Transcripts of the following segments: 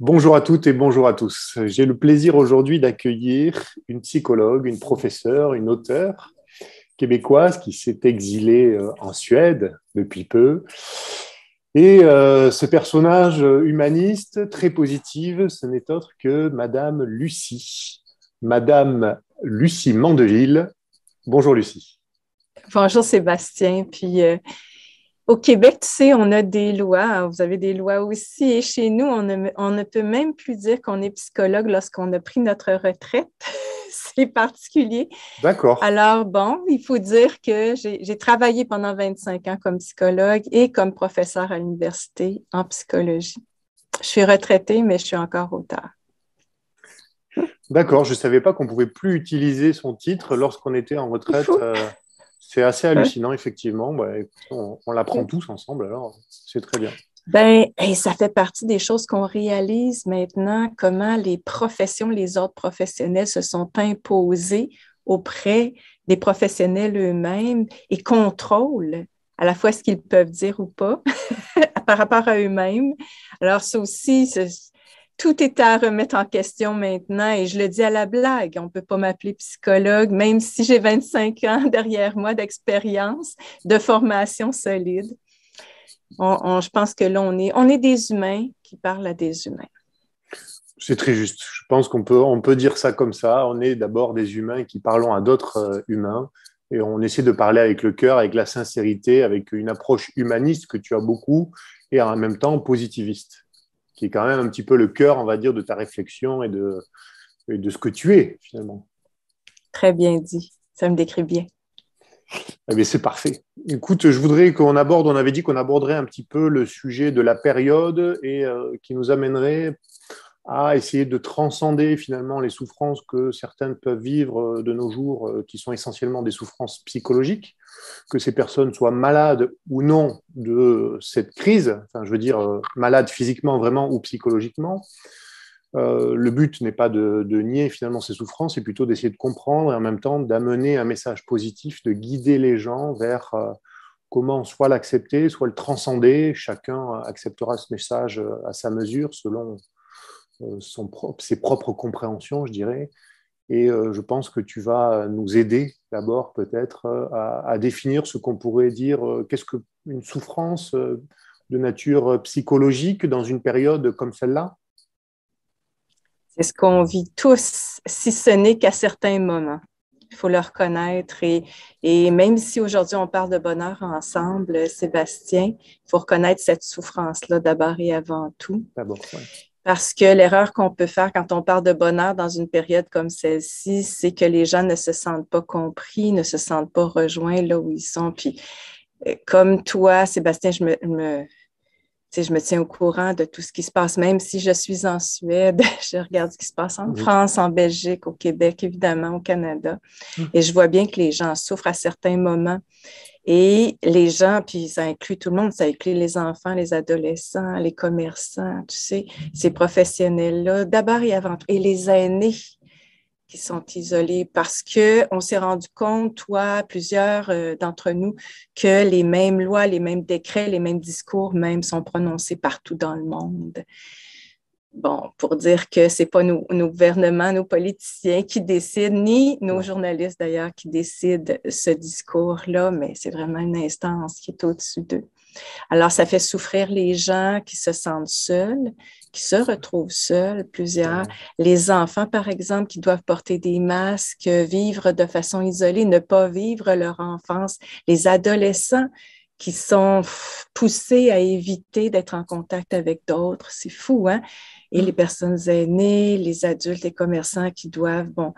Bonjour à toutes et bonjour à tous. J'ai le plaisir aujourd'hui d'accueillir une psychologue, une professeure, une auteure québécoise qui s'est exilée en Suède depuis peu. Et ce personnage humaniste, très positive, ce n'est autre que Madame Lucie. Madame Lucie Mandeville. Bonjour Lucie. Bonjour Sébastien. Au Québec, tu sais, on a des lois. Hein, vous avez des lois aussi. Et chez nous, on ne peut même plus dire qu'on est psychologue lorsqu'on a pris notre retraite. C'est particulier. D'accord. Alors, bon, il faut dire que j'ai travaillé pendant 25 ans comme psychologue et comme professeur à l'université en psychologie. Je suis retraitée, mais je suis encore auteure. D'accord, je ne savais pas qu'on pouvait plus utiliser son titre lorsqu'on était en C'est retraite. fou. C'est assez Hein? hallucinant, effectivement. Bah, écoute, on l'apprend tous ensemble, alors c'est très bien. Ben, et ça fait partie des choses qu'on réalise maintenant, comment les professions, les ordres professionnels se sont imposés auprès des professionnels eux-mêmes et contrôlent à la fois ce qu'ils peuvent dire ou pas par rapport à eux-mêmes. Alors, ça aussi, tout est à remettre en question maintenant et je le dis à la blague, on ne peut pas m'appeler psychologue, même si j'ai 25 ans derrière moi d'expérience, de formation solide. Je pense que là, on est des humains qui parlent à des humains. C'est très juste. Je pense on peut dire ça comme ça. On est d'abord des humains qui parlons à d'autres humains et on essaie de parler avec le cœur, avec la sincérité, avec une approche humaniste que tu as beaucoup et en même temps positiviste, qui est quand même un petit peu le cœur, on va dire, de ta réflexion et de ce que tu es finalement. Très bien dit. Ça me décrit bien. Eh bien, c'est parfait. Écoute, je voudrais on avait dit qu'on aborderait un petit peu le sujet de la période et qui nous amènerait à essayer de transcender finalement les souffrances que certaines peuvent vivre de nos jours, qui sont essentiellement des souffrances psychologiques, que ces personnes soient malades ou non de cette crise, enfin je veux dire malades physiquement vraiment ou psychologiquement. Le but n'est pas de nier finalement ces souffrances, c'est plutôt d'essayer de comprendre et en même temps d'amener un message positif, de guider les gens vers comment soit l'accepter, soit le transcender. Chacun acceptera ce message à sa mesure, selon ses propres compréhensions, je dirais. Et je pense que tu vas nous aider d'abord peut-être à définir ce qu'on pourrait dire, qu'est-ce qu'une souffrance de nature psychologique dans une période comme celle-là. C'est ce qu'on vit tous, si ce n'est qu'à certains moments. Il faut le reconnaître. Et même si aujourd'hui on parle de bonheur ensemble, Sébastien, il faut reconnaître cette souffrance-là d'abord et avant tout. D'abord, ouais. Parce que l'erreur qu'on peut faire quand on parle de bonheur dans une période comme celle-ci, c'est que les gens ne se sentent pas compris, ne se sentent pas rejoints là où ils sont. Puis, comme toi, Sébastien, je me tiens au courant de tout ce qui se passe, même si je suis en Suède, je regarde ce qui se passe en Oui. France, en Belgique, au Québec, évidemment, au Canada. Et je vois bien que les gens souffrent à certains moments. Et les gens, puis ça inclut tout le monde, ça inclut les enfants, les adolescents, les commerçants, tu sais, ces professionnels-là, d'abord et avant tout, et les aînés qui sont isolés parce qu'on s'est rendu compte, toi, plusieurs d'entre nous, que les mêmes lois, les mêmes décrets, les mêmes discours même sont prononcés partout dans le monde. Bon, pour dire que ce n'est pas nos gouvernements, nos politiciens qui décident, ni nos Non. journalistes d'ailleurs qui décident ce discours-là, mais c'est vraiment une instance qui est au-dessus d'eux. Alors, ça fait souffrir les gens qui se sentent seuls, qui se retrouvent seuls, plusieurs. Ouais. Les enfants, par exemple, qui doivent porter des masques, vivre de façon isolée, ne pas vivre leur enfance. Les adolescents qui sont poussés à éviter d'être en contact avec d'autres. C'est fou, hein? Et les personnes aînées, les adultes, les commerçants qui doivent, bon,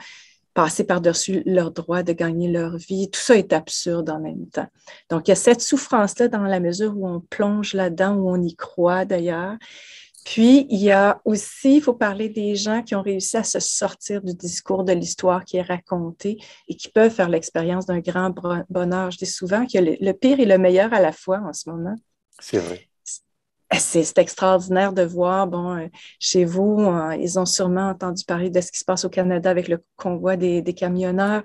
passer par-dessus leur droit de gagner leur vie. Tout ça est absurde en même temps. Donc, il y a cette souffrance-là dans la mesure où on plonge là-dedans, où on y croit d'ailleurs. Puis, il y a aussi, il faut parler des gens qui ont réussi à se sortir du discours de l'histoire qui est raconté et qui peuvent faire l'expérience d'un grand bonheur. Je dis souvent qu'il y a le pire et le meilleur à la fois en ce moment. C'est vrai. C'est extraordinaire de voir, bon, chez vous, ils ont sûrement entendu parler de ce qui se passe au Canada avec le convoi des camionneurs.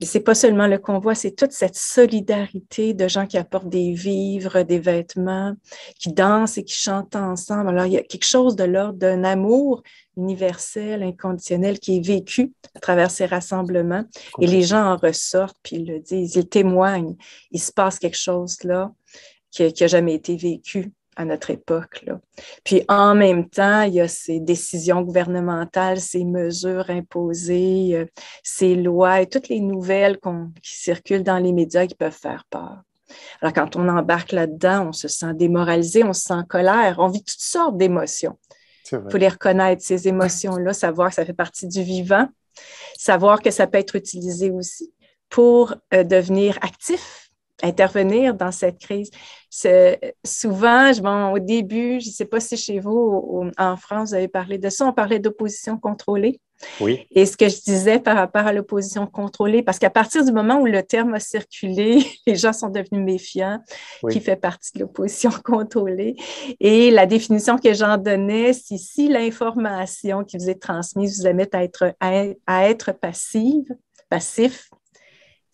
Et c'est pas seulement le convoi, c'est toute cette solidarité de gens qui apportent des vivres, des vêtements, qui dansent et qui chantent ensemble. Alors, il y a quelque chose de l'ordre d'un amour universel, inconditionnel, qui est vécu à travers ces rassemblements. Et les gens en ressortent, puis ils le disent, ils témoignent. Il se passe quelque chose là qui n'a jamais été vécu à notre époque, là. Puis en même temps, il y a ces décisions gouvernementales, ces mesures imposées, ces lois et toutes les nouvelles qui circulent dans les médias qui peuvent faire peur. Alors quand on embarque là-dedans, on se sent démoralisé, on se sent en colère, on vit toutes sortes d'émotions. Il faut les reconnaître, ces émotions-là, savoir que ça fait partie du vivant, savoir que ça peut être utilisé aussi pour devenir actif, intervenir dans cette crise. Souvent, au début, je ne sais pas si chez vous, en France, vous avez parlé de ça, on parlait d'opposition contrôlée. Oui. Et ce que je disais par rapport à l'opposition contrôlée, parce qu'à partir du moment où le terme a circulé, les gens sont devenus méfiants, qui fait partie de l'opposition contrôlée. Et la définition que j'en donnais, c'est si l'information qui vous est transmise vous amène à être passif,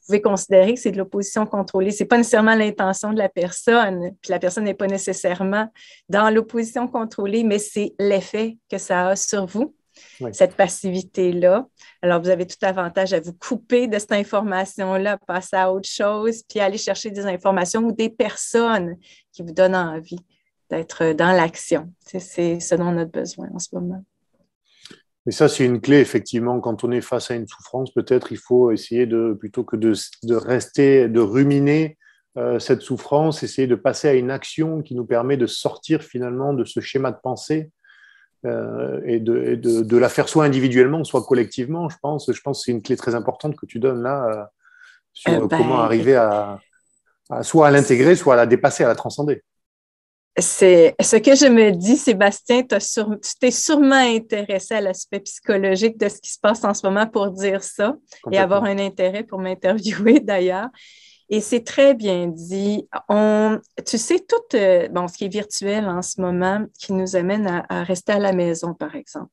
vous pouvez considérer que c'est de l'opposition contrôlée. Ce n'est pas nécessairement l'intention de la personne, puis la personne n'est pas nécessairement dans l'opposition contrôlée, mais c'est l'effet que ça a sur vous, cette passivité-là. Alors, vous avez tout avantage à vous couper de cette information-là, passer à autre chose, puis aller chercher des informations ou des personnes qui vous donnent envie d'être dans l'action. C'est ce dont on a besoin en ce moment. Mais ça, c'est une clé, effectivement. Quand on est face à une souffrance, peut-être il faut essayer plutôt que de rester, de ruminer cette souffrance, essayer de passer à une action qui nous permet de sortir finalement de ce schéma de pensée et de la faire soit individuellement, soit collectivement, je pense. Je pense que c'est une clé très importante que tu donnes là sur comment arriver à soit à l'intégrer, soit à la dépasser, à la transcender. C'est ce que je me dis, Sébastien, tu t'es sûrement intéressé à l'aspect psychologique de ce qui se passe en ce moment pour dire ça et avoir un intérêt pour m'interviewer d'ailleurs. Et c'est très bien dit. Tu sais, tout ce qui est virtuel en ce moment qui nous amène à rester à la maison, par exemple.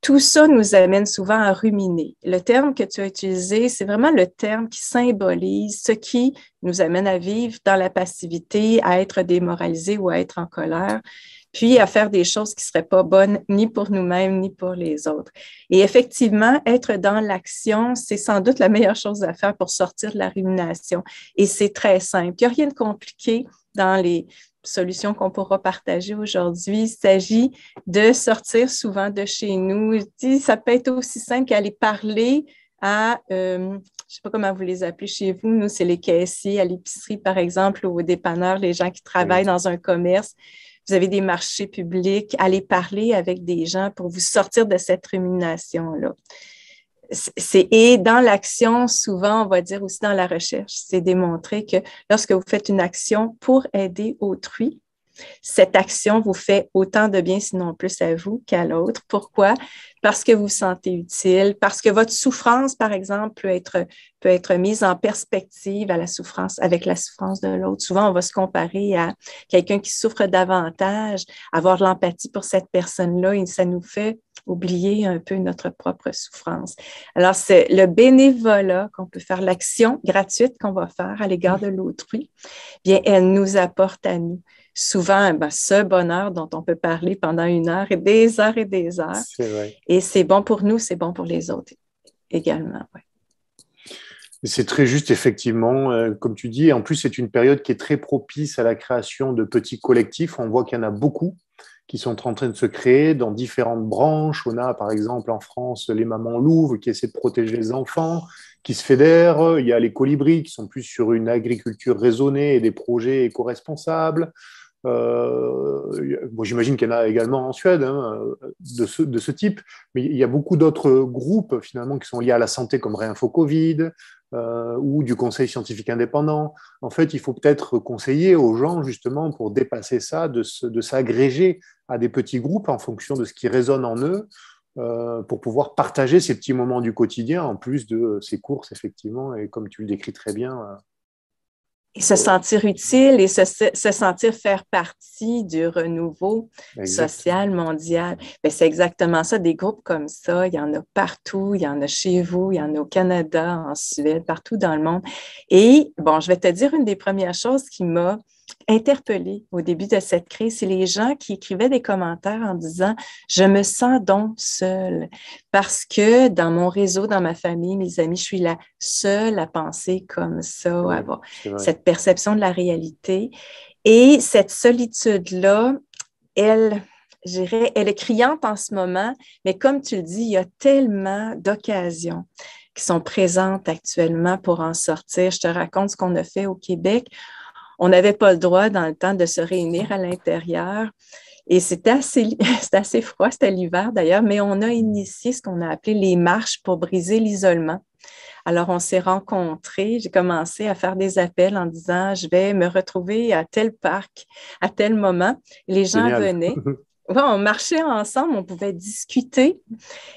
Tout ça nous amène souvent à ruminer. Le terme que tu as utilisé, c'est vraiment le terme qui symbolise ce qui nous amène à vivre dans la passivité, à être démoralisé ou à être en colère, puis à faire des choses qui ne seraient pas bonnes ni pour nous-mêmes ni pour les autres. Et effectivement, être dans l'action, c'est sans doute la meilleure chose à faire pour sortir de la rumination. Et c'est très simple. Il n'y a rien de compliqué dans les solution qu'on pourra partager aujourd'hui. Il s'agit de sortir souvent de chez nous. Je dis, ça peut être aussi simple qu'aller parler à, je ne sais pas comment vous les appelez chez vous, nous, c'est les caissiers à l'épicerie, par exemple, ou au dépanneur, les gens qui travaillent dans un commerce. Vous avez des marchés publics, allez parler avec des gens pour vous sortir de cette rumination-là. Et dans l'action, souvent, on va dire aussi dans la recherche, c'est démontré que lorsque vous faites une action pour aider autrui, cette action vous fait autant de bien, sinon plus à vous qu'à l'autre. Pourquoi? Parce que vous vous sentez utile, parce que votre souffrance, par exemple, peut être mise en perspective avec la souffrance de l'autre. Souvent, on va se comparer à quelqu'un qui souffre davantage, avoir de l'empathie pour cette personne-là, et ça nous fait oublier un peu notre propre souffrance. Alors, c'est le bénévolat qu'on peut faire, l'action gratuite qu'on va faire à l'égard de l'autrui, bien, elle nous apporte à nous souvent ce bonheur dont on peut parler pendant 1 heure et des heures et des heures. C'est vrai. Et c'est bon pour nous, c'est bon pour les autres également. Ouais. C'est très juste, effectivement, comme tu dis. En plus, c'est une période qui est très propice à la création de petits collectifs. On voit qu'il y en a beaucoup qui sont en train de se créer dans différentes branches. On a, par exemple, en France, les mamans louves qui essaient de protéger les enfants, qui se fédèrent. Il y a les colibris qui sont plus sur une agriculture raisonnée et des projets éco-responsables. J'imagine qu'il y en a également en Suède de ce type, mais il y a beaucoup d'autres groupes finalement qui sont liés à la santé comme Réinfo Covid ou du Conseil scientifique indépendant. En fait, il faut peut-être conseiller aux gens justement pour dépasser ça, de s'agréger à des petits groupes en fonction de ce qui résonne en eux pour pouvoir partager ces petits moments du quotidien en plus de ces courses effectivement, et comme tu le décris très bien, Et se sentir utile et se sentir faire partie du renouveau social mondial. Bien, c'est exactement ça. Des groupes comme ça, il y en a partout. Il y en a chez vous, il y en a au Canada, en Suède, partout dans le monde. Et bon, je vais te dire une des premières choses qui m'a interpellée au début de cette crise, c'est les gens qui écrivaient des commentaires en disant « Je me sens donc seule parce que dans mon réseau, dans ma famille, mes amis, je suis la seule à penser comme ça, à avoir cette perception de la réalité. » Et cette solitude-là, elle, je dirais, elle est criante en ce moment, mais comme tu le dis, il y a tellement d'occasions qui sont présentes actuellement pour en sortir. Je te raconte ce qu'on a fait au Québec. On n'avait pas le droit dans le temps de se réunir à l'intérieur. Et c'était assez froid, c'était l'hiver d'ailleurs, mais on a initié ce qu'on a appelé les marches pour briser l'isolement. Alors, on s'est rencontrés, j'ai commencé à faire des appels en disant, je vais me retrouver à tel parc, à tel moment. Les gens venaient. Ouais, on marchait ensemble, on pouvait discuter.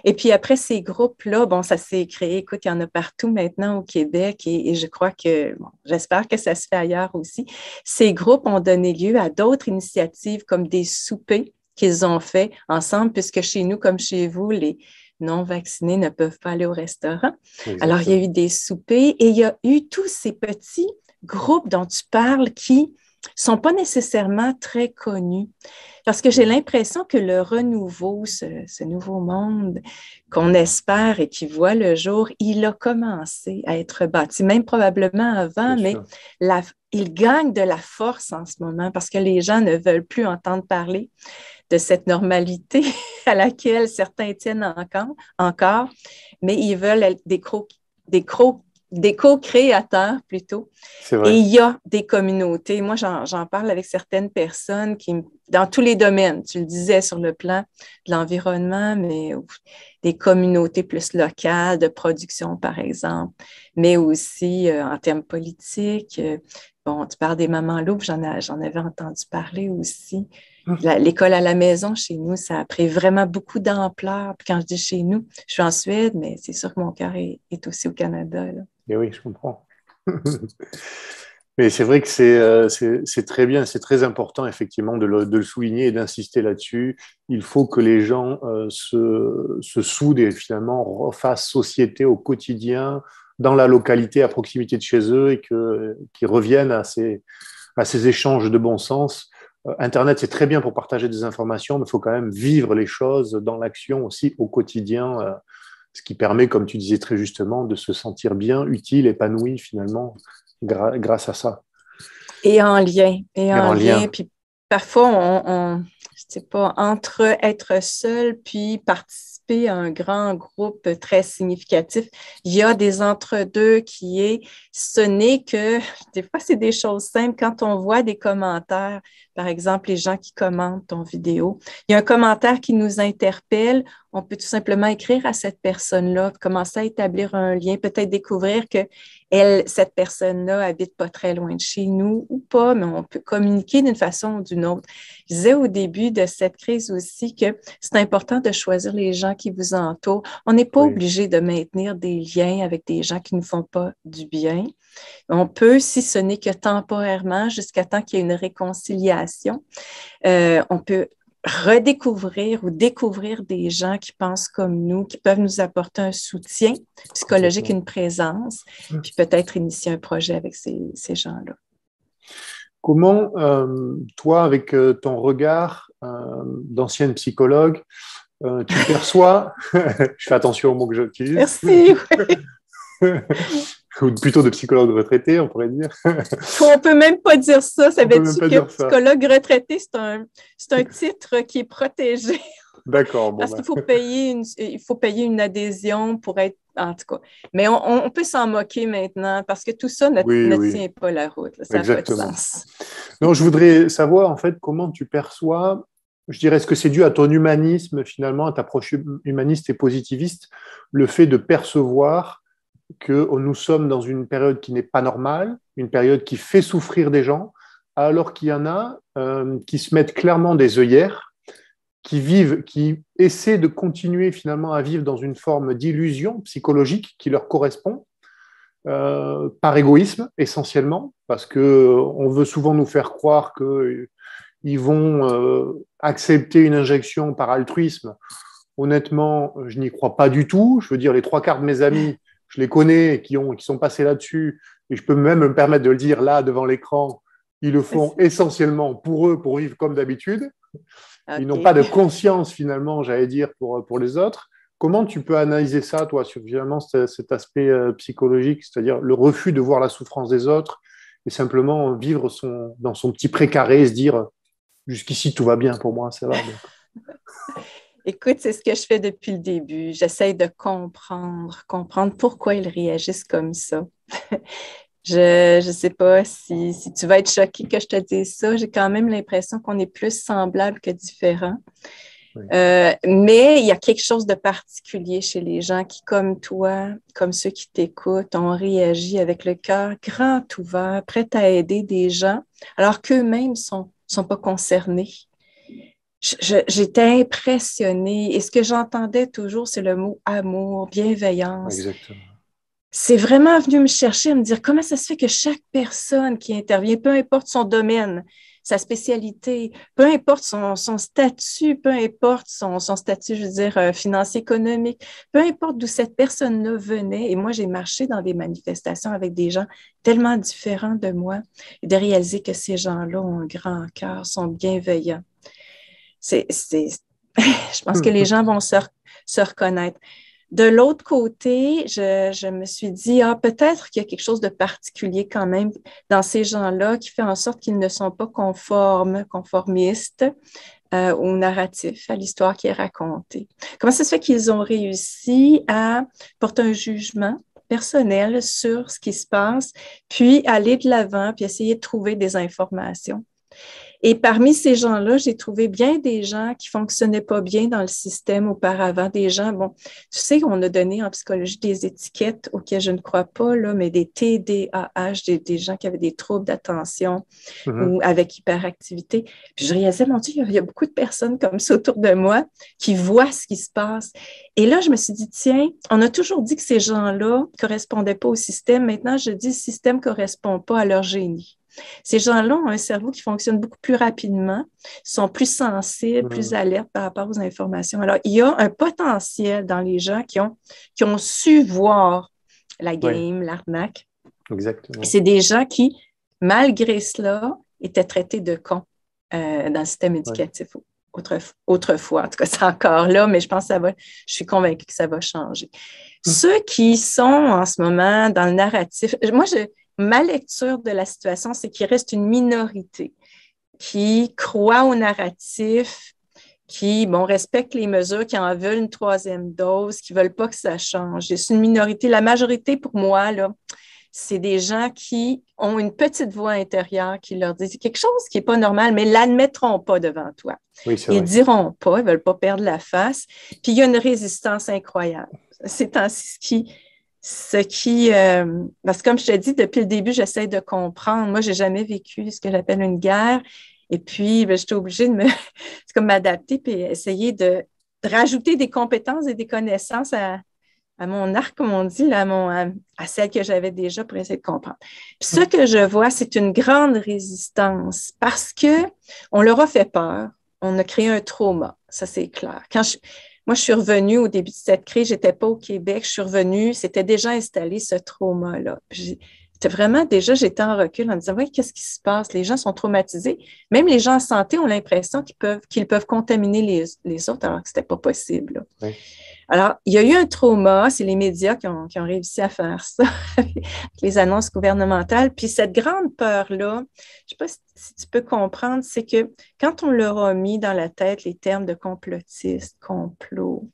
Et puis après ces groupes-là, bon, ça s'est créé. Écoute, il y en a partout maintenant au Québec et je crois que, bon, j'espère que ça se fait ailleurs aussi. Ces groupes ont donné lieu à d'autres initiatives comme des soupers qu'ils ont fait ensemble, puisque chez nous, comme chez vous, les non-vaccinés ne peuvent pas aller au restaurant. Exactement. Alors, il y a eu des soupers et il y a eu tous ces petits groupes dont tu parles qui sont pas nécessairement très connus. Parce que j'ai l'impression que le renouveau, ce nouveau monde qu'on espère et qui voit le jour, il a commencé à être bâti, même probablement avant, mais il gagne de la force en ce moment parce que les gens ne veulent plus entendre parler de cette normalité à laquelle certains tiennent encore, mais ils veulent des co-créateurs plutôt. Et il y a des communautés. Moi, j'en parle avec certaines personnes dans tous les domaines, tu le disais, sur le plan de l'environnement, mais des communautés plus locales, de production, par exemple, mais aussi en termes politiques. Bon, tu parles des mamans loups, j'en avais entendu parler aussi. L'école à la maison, chez nous, ça a pris vraiment beaucoup d'ampleur. Puis quand je dis chez nous, je suis en Suède, mais c'est sûr que mon cœur est aussi au Canada, là. Et oui, je comprends. Mais c'est vrai que c'est très bien, c'est très important effectivement de le souligner et d'insister là-dessus. Il faut que les gens se soudent et finalement refassent société au quotidien, dans la localité, à proximité de chez eux et qu'ils reviennent à ces échanges de bon sens. Internet, c'est très bien pour partager des informations, mais il faut quand même vivre les choses dans l'action aussi au quotidien, ce qui permet, comme tu disais très justement, de se sentir bien, utile, épanoui finalement, grâce à ça. Et en lien. Puis parfois, je sais pas, entre être seul puis participer à un grand groupe très significatif, il y a des entre-deux ce n'est que, des fois, c'est des choses simples. Quand on voit des commentaires, par exemple, les gens qui commentent ton vidéo, il y a un commentaire qui nous interpelle, on peut tout simplement écrire à cette personne-là, commencer à établir un lien, peut-être découvrir que cette personne-là habite pas très loin de chez nous ou pas, mais on peut communiquer d'une façon ou d'une autre. Je disais au début de cette crise aussi que c'est important de choisir les gens qui vous entourent. On n'est pas obligé de maintenir des liens avec des gens qui ne nous font pas du bien. On peut, si ce n'est que temporairement, jusqu'à temps qu'il y ait une réconciliation, on peut redécouvrir ou découvrir des gens qui pensent comme nous, qui peuvent nous apporter un soutien psychologique, une présence, puis peut-être initier un projet avec ces gens-là. Comment, toi, avec ton regard d'ancienne psychologue, tu perçois, je fais attention aux mots que j'utilise. Merci. Ou plutôt de psychologue retraité, on pourrait dire. On peut même pas dire ça. Ça veut dire que psychologue retraité, c'est un titre qui est protégé. D'accord. Bon, parce qu'il faut payer une adhésion pour être, en tout cas. Mais on peut s'en moquer maintenant parce que tout ça ne tient pas la route. Là. Ça n'a pas de sens. Non, je voudrais savoir en fait comment tu perçois. Je dirais, est-ce que c'est dû à ton humanisme finalement, à ta approche humaniste et positiviste, le fait de percevoir que nous sommes dans une période qui n'est pas normale, une période qui fait souffrir des gens, alors qu'il y en a qui se mettent clairement des œillères, qui essaient de continuer finalement à vivre dans une forme d'illusion psychologique qui leur correspond, par égoïsme essentiellement, parce qu'on veut souvent nous faire croire qu'ils vont accepter une injection par altruisme. Honnêtement, je n'y crois pas du tout. Je veux dire, les 3 quarts de mes amis, je les connais, qui sont passés là-dessus, et je peux même me permettre de le dire là, devant l'écran, ils le font essentiellement pour eux, pour vivre comme d'habitude. Ils n'ont pas de conscience, finalement, j'allais dire, pour les autres. Comment tu peux analyser ça, toi, sur finalement cet aspect psychologique, c'est-à-dire le refus de voir la souffrance des autres et simplement vivre dans son petit précaré et se dire jusqu'ici, tout va bien pour moi, ça va. Écoute, c'est ce que je fais depuis le début. J'essaie de comprendre pourquoi ils réagissent comme ça. Je ne sais pas si tu vas être choqué que je te dise ça. J'ai quand même l'impression qu'on est plus semblables que différents. Oui. Mais il y a quelque chose de particulier chez les gens qui, comme toi, comme ceux qui t'écoutent, ont réagi avec le cœur grand ouvert, prêts à aider des gens, alors qu'eux-mêmes ne sont pas concernés. J'étais impressionnée et ce que j'entendais toujours, c'est le mot amour, bienveillance. Exactement. C'est vraiment venu me chercher à me dire comment ça se fait que chaque personne qui intervient, peu importe son domaine, sa spécialité, peu importe son statut, peu importe son statut, je veux dire, financier, économique, peu importe d'où cette personne-là venait. Et moi, j'ai marché dans des manifestations avec des gens tellement différents de moi et de réaliser que ces gens-là ont un grand cœur, sont bienveillants. Je pense que les gens vont se reconnaître. De l'autre côté, je me suis dit, peut-être qu'il y a quelque chose de particulier quand même dans ces gens-là qui fait en sorte qu'ils ne sont pas conformistes au narratif, à l'histoire qui est racontée. Comment ça se fait qu'ils ont réussi à porter un jugement personnel sur ce qui se passe, puis aller de l'avant, puis essayer de trouver des informations? Et parmi ces gens-là, j'ai trouvé bien des gens qui ne fonctionnaient pas bien dans le système auparavant, des gens, bon, tu sais, on a donné en psychologie des étiquettes auxquelles je ne crois pas, là, mais des TDAH, des gens qui avaient des troubles d'attention ou avec hyperactivité. Puis je réalisais, mon Dieu, il y a beaucoup de personnes comme ça autour de moi qui voient ce qui se passe. Et là, je me suis dit, tiens, on a toujours dit que ces gens-là ne correspondaient pas au système. Maintenant, je dis, le système ne correspond pas à leur génie. Ces gens-là ont un cerveau qui fonctionne beaucoup plus rapidement, sont plus sensibles, plus alertes par rapport aux informations. Alors, il y a un potentiel dans les gens qui ont su voir la game, l'arnaque. Exactement. C'est des gens qui, malgré cela, étaient traités de cons dans le système éducatif autrefois. En tout cas, c'est encore là, mais je pense que je suis convaincue que ça va changer. Ceux qui sont en ce moment dans le narratif, ma lecture de la situation, c'est qu'il reste une minorité qui croit au narratif, qui respecte les mesures, qui en veulent une 3e dose, qui ne veulent pas que ça change. C'est une minorité. La majorité, pour moi, là, c'est des gens qui ont une petite voix intérieure qui leur dit quelque chose qui n'est pas normal, mais ne l'admettront pas devant toi. Oui, ils ne diront pas, ils ne veulent pas perdre la face. Puis il y a une résistance incroyable. C'est ainsi parce que comme je te dis, depuis le début, j'essaie de comprendre. Moi, je n'ai jamais vécu ce que j'appelle une guerre. Et puis, j'étais obligée de m'adapter et essayer de rajouter des compétences et des connaissances à mon arc, comme on dit, là, à celle que j'avais déjà pour essayer de comprendre. Puis ce que je vois, c'est une grande résistance parce qu'on leur a fait peur. On a créé un trauma, ça c'est clair. Moi, je suis revenue au début de cette crise, je n'étais pas au Québec, je suis revenue, c'était déjà installé ce trauma-là. J'étais en recul en me disant, oui, qu'est-ce qui se passe? Les gens sont traumatisés. Même les gens en santé ont l'impression qu'ils peuvent contaminer les autres alors que ce n'était pas possible. Oui. Alors, il y a eu un trauma, c'est les médias qui ont réussi à faire ça, avec les annonces gouvernementales. Puis cette grande peur-là, je ne sais pas si tu peux comprendre, c'est que quand on leur a mis dans la tête les termes de complotiste, complot,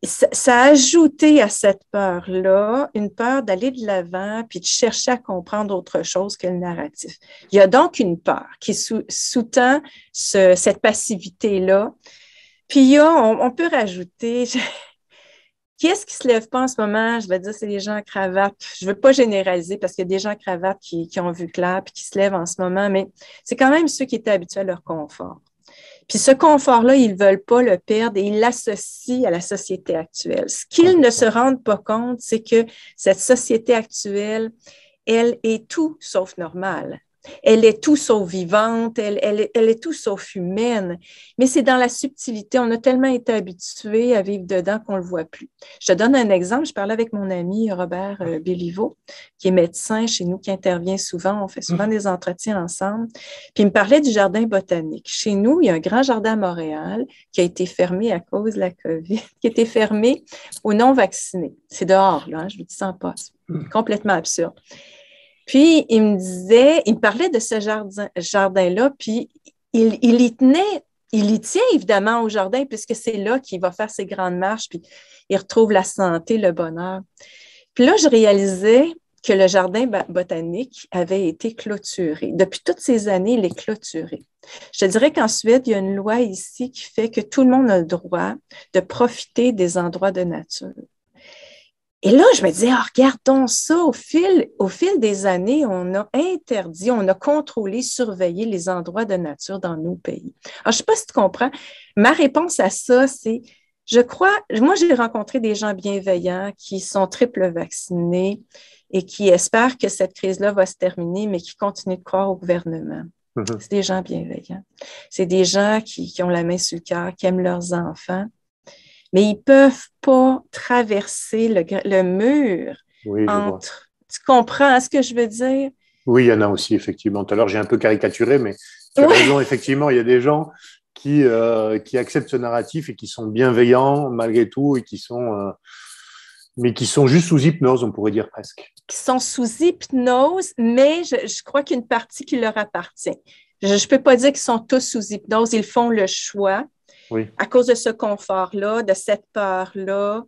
ça a ajouté à cette peur-là une peur d'aller de l'avant puis de chercher à comprendre autre chose que le narratif. Il y a donc une peur qui sous-tend cette passivité-là. Puis on peut rajouter, qui est-ce qui ne se lève pas en ce moment? Je vais dire, c'est les gens à cravate. Je ne veux pas généraliser parce qu'il y a des gens à cravate qui ont vu clair et qui se lèvent en ce moment, mais c'est quand même ceux qui étaient habitués à leur confort. Puis ce confort-là, ils ne veulent pas le perdre et ils l'associent à la société actuelle. Ce qu'ils ne se rendent pas compte, c'est que cette société actuelle, elle est tout sauf normale. Elle est tout sauf vivante, elle est tout sauf humaine. Mais c'est dans la subtilité. On a tellement été habitués à vivre dedans qu'on ne le voit plus. Je te donne un exemple. Je parlais avec mon ami Robert Béliveau, qui est médecin chez nous, qui intervient souvent. On fait souvent des entretiens ensemble. Puis il me parlait du jardin botanique. Chez nous, il y a un grand jardin à Montréal qui a été fermé à cause de la COVID, qui a été fermé aux non-vaccinés. C'est dehors, là, hein, je vous dis ça en passe. Complètement absurde. Puis, il me parlait de ce jardin-là, puis il y tenait, il y tient évidemment au jardin, puisque c'est là qu'il va faire ses grandes marches, puis il retrouve la santé, le bonheur. Puis là, je réalisais que le jardin botanique avait été clôturé. Depuis toutes ces années, il est clôturé. Je te dirais qu'en Suède, il y a une loi ici qui fait que tout le monde a le droit de profiter des endroits de nature. Et là, je me disais, regardons ça, au fil des années, on a interdit, on a contrôlé, surveillé les endroits de nature dans nos pays. Alors, je ne sais pas si tu comprends. Ma réponse à ça, c'est, je crois, moi, j'ai rencontré des gens bienveillants qui sont triple vaccinés et qui espèrent que cette crise-là va se terminer, mais qui continuent de croire au gouvernement. C'est des gens bienveillants. C'est des gens qui ont la main sur le cœur, qui aiment leurs enfants. Mais ils ne peuvent pas traverser le mur entre… Tu comprends ce que je veux dire? Oui, il y en a aussi, effectivement. Tout à l'heure, j'ai un peu caricaturé, mais tu as raison, effectivement, il y a des gens qui acceptent ce narratif et qui sont bienveillants malgré tout et mais qui sont juste sous hypnose, on pourrait dire presque. Qui sont sous hypnose, mais je crois qu'il y a une partie qui leur appartient. Je ne peux pas dire qu'ils sont tous sous hypnose, ils font le choix. Oui. À cause de ce confort-là, de cette peur-là,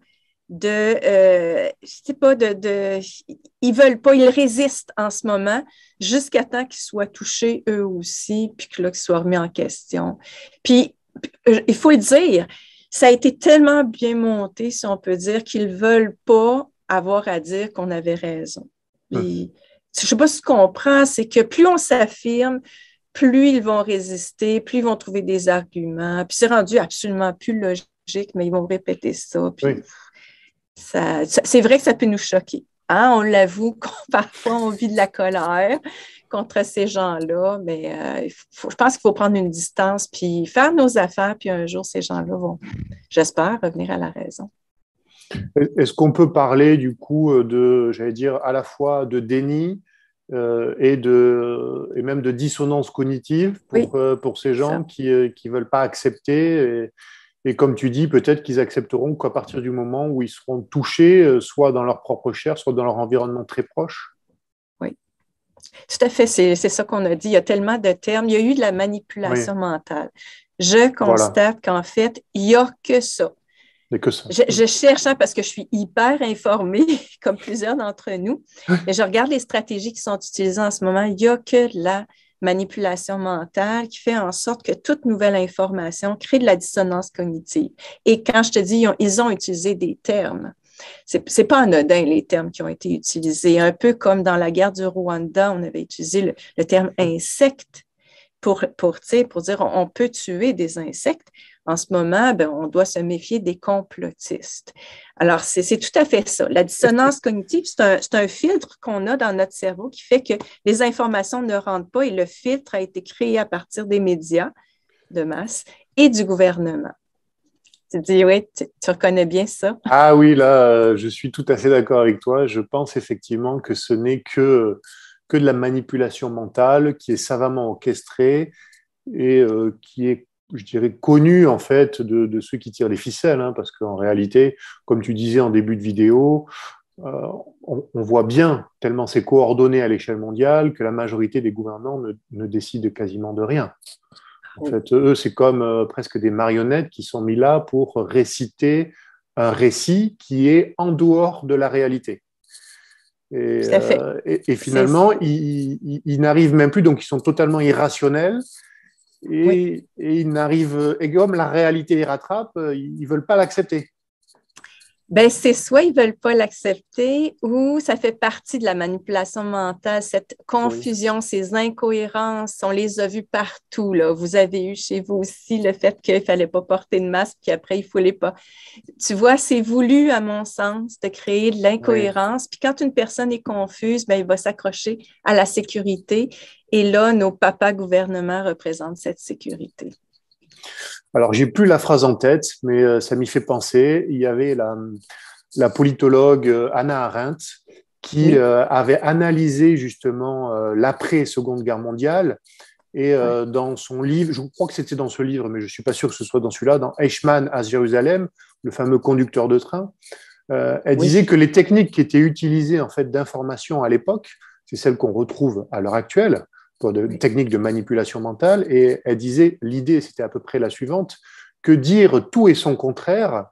je sais pas, ils veulent pas, ils résistent en ce moment jusqu'à temps qu'ils soient touchés eux aussi, puis que là, qu'ils soient remis en question. Puis, il faut le dire, ça a été tellement bien monté, si on peut dire, qu'ils veulent pas avoir à dire qu'on avait raison. Puis, je sais pas si tu comprends, c'est que plus on s'affirme, plus ils vont résister, plus ils vont trouver des arguments. Puis c'est rendu absolument plus logique, mais ils vont répéter ça. Puis c'est vrai que ça peut nous choquer. Hein? On l'avoue, parfois on vit de la colère contre ces gens-là, mais je pense qu'il faut prendre une distance, puis faire nos affaires, puis un jour, ces gens-là vont, j'espère, revenir à la raison. Est-ce qu'on peut parler du coup j'allais dire, à la fois de déni, et même de dissonance cognitive pour ces gens qui ne veulent pas accepter et comme tu dis, peut-être qu'ils accepteront qu'à partir du moment où ils seront touchés, soit dans leur propre chair, soit dans leur environnement très proche. Oui, tout à fait, c'est ça qu'on a dit. Il y a tellement de termes. Il y a eu de la manipulation mentale. Je constate qu'en fait, il n'y a que ça. Que ça. Je cherche, parce que je suis hyper informée, comme plusieurs d'entre nous, mais je regarde les stratégies qui sont utilisées en ce moment. Il n'y a que la manipulation mentale qui fait en sorte que toute nouvelle information crée de la dissonance cognitive. Et quand je te dis, ils ont utilisé des termes, c'est pas anodin les termes qui ont été utilisés. Un peu comme dans la guerre du Rwanda, on avait utilisé le terme insecte pour dire on peut tuer des insectes. En ce moment, on doit se méfier des complotistes. Alors, c'est tout à fait ça. La dissonance cognitive, c'est un filtre qu'on a dans notre cerveau qui fait que les informations ne rentrent pas et le filtre a été créé à partir des médias de masse et du gouvernement. Tu dis, oui, tu reconnais bien ça? Ah oui, là, je suis tout à fait d'accord avec toi. Je pense effectivement que ce n'est que de la manipulation mentale qui est savamment orchestrée et qui est, je dirais, connu en fait de ceux qui tirent les ficelles, hein, parce qu'en réalité, comme tu disais en début de vidéo, on voit bien, tellement c'est coordonné à l'échelle mondiale, que la majorité des gouvernants ne décident quasiment de rien. En fait, eux, c'est comme presque des marionnettes qui sont mis là pour réciter un récit qui est en dehors de la réalité. Et finalement, ils n'arrivent même plus, donc ils sont totalement irrationnels. Et ils n'arrivent, et comme la réalité les rattrape, ils ne veulent pas l'accepter. Ben, c'est soit ils ne veulent pas l'accepter ou ça fait partie de la manipulation mentale, cette confusion, ces incohérences, on les a vues partout, là. Vous avez eu chez vous aussi le fait qu'il ne fallait pas porter de masque, puis après, il ne fallait pas. Tu vois, c'est voulu, à mon sens, de créer de Oui. l'incohérence. Puis quand une personne est confuse, ben, il va s'accrocher à la sécurité. Et là, nos papas gouvernements représentent cette sécurité. Alors, j'ai plus la phrase en tête, mais ça m'y fait penser. Il y avait la politologue Hannah Arendt qui avait analysé justement l'après-Seconde Guerre mondiale. Et dans son livre, je crois que c'était dans ce livre, mais je ne suis pas sûr que ce soit dans celui-là, dans Eichmann à Jérusalem, le fameux conducteur de train, elle disait que les techniques qui étaient utilisées en fait d'information à l'époque, c'est celles qu'on retrouve à l'heure actuelle, de techniques de manipulation mentale. Et elle disait, l'idée, c'était à peu près la suivante, que dire tout et son contraire,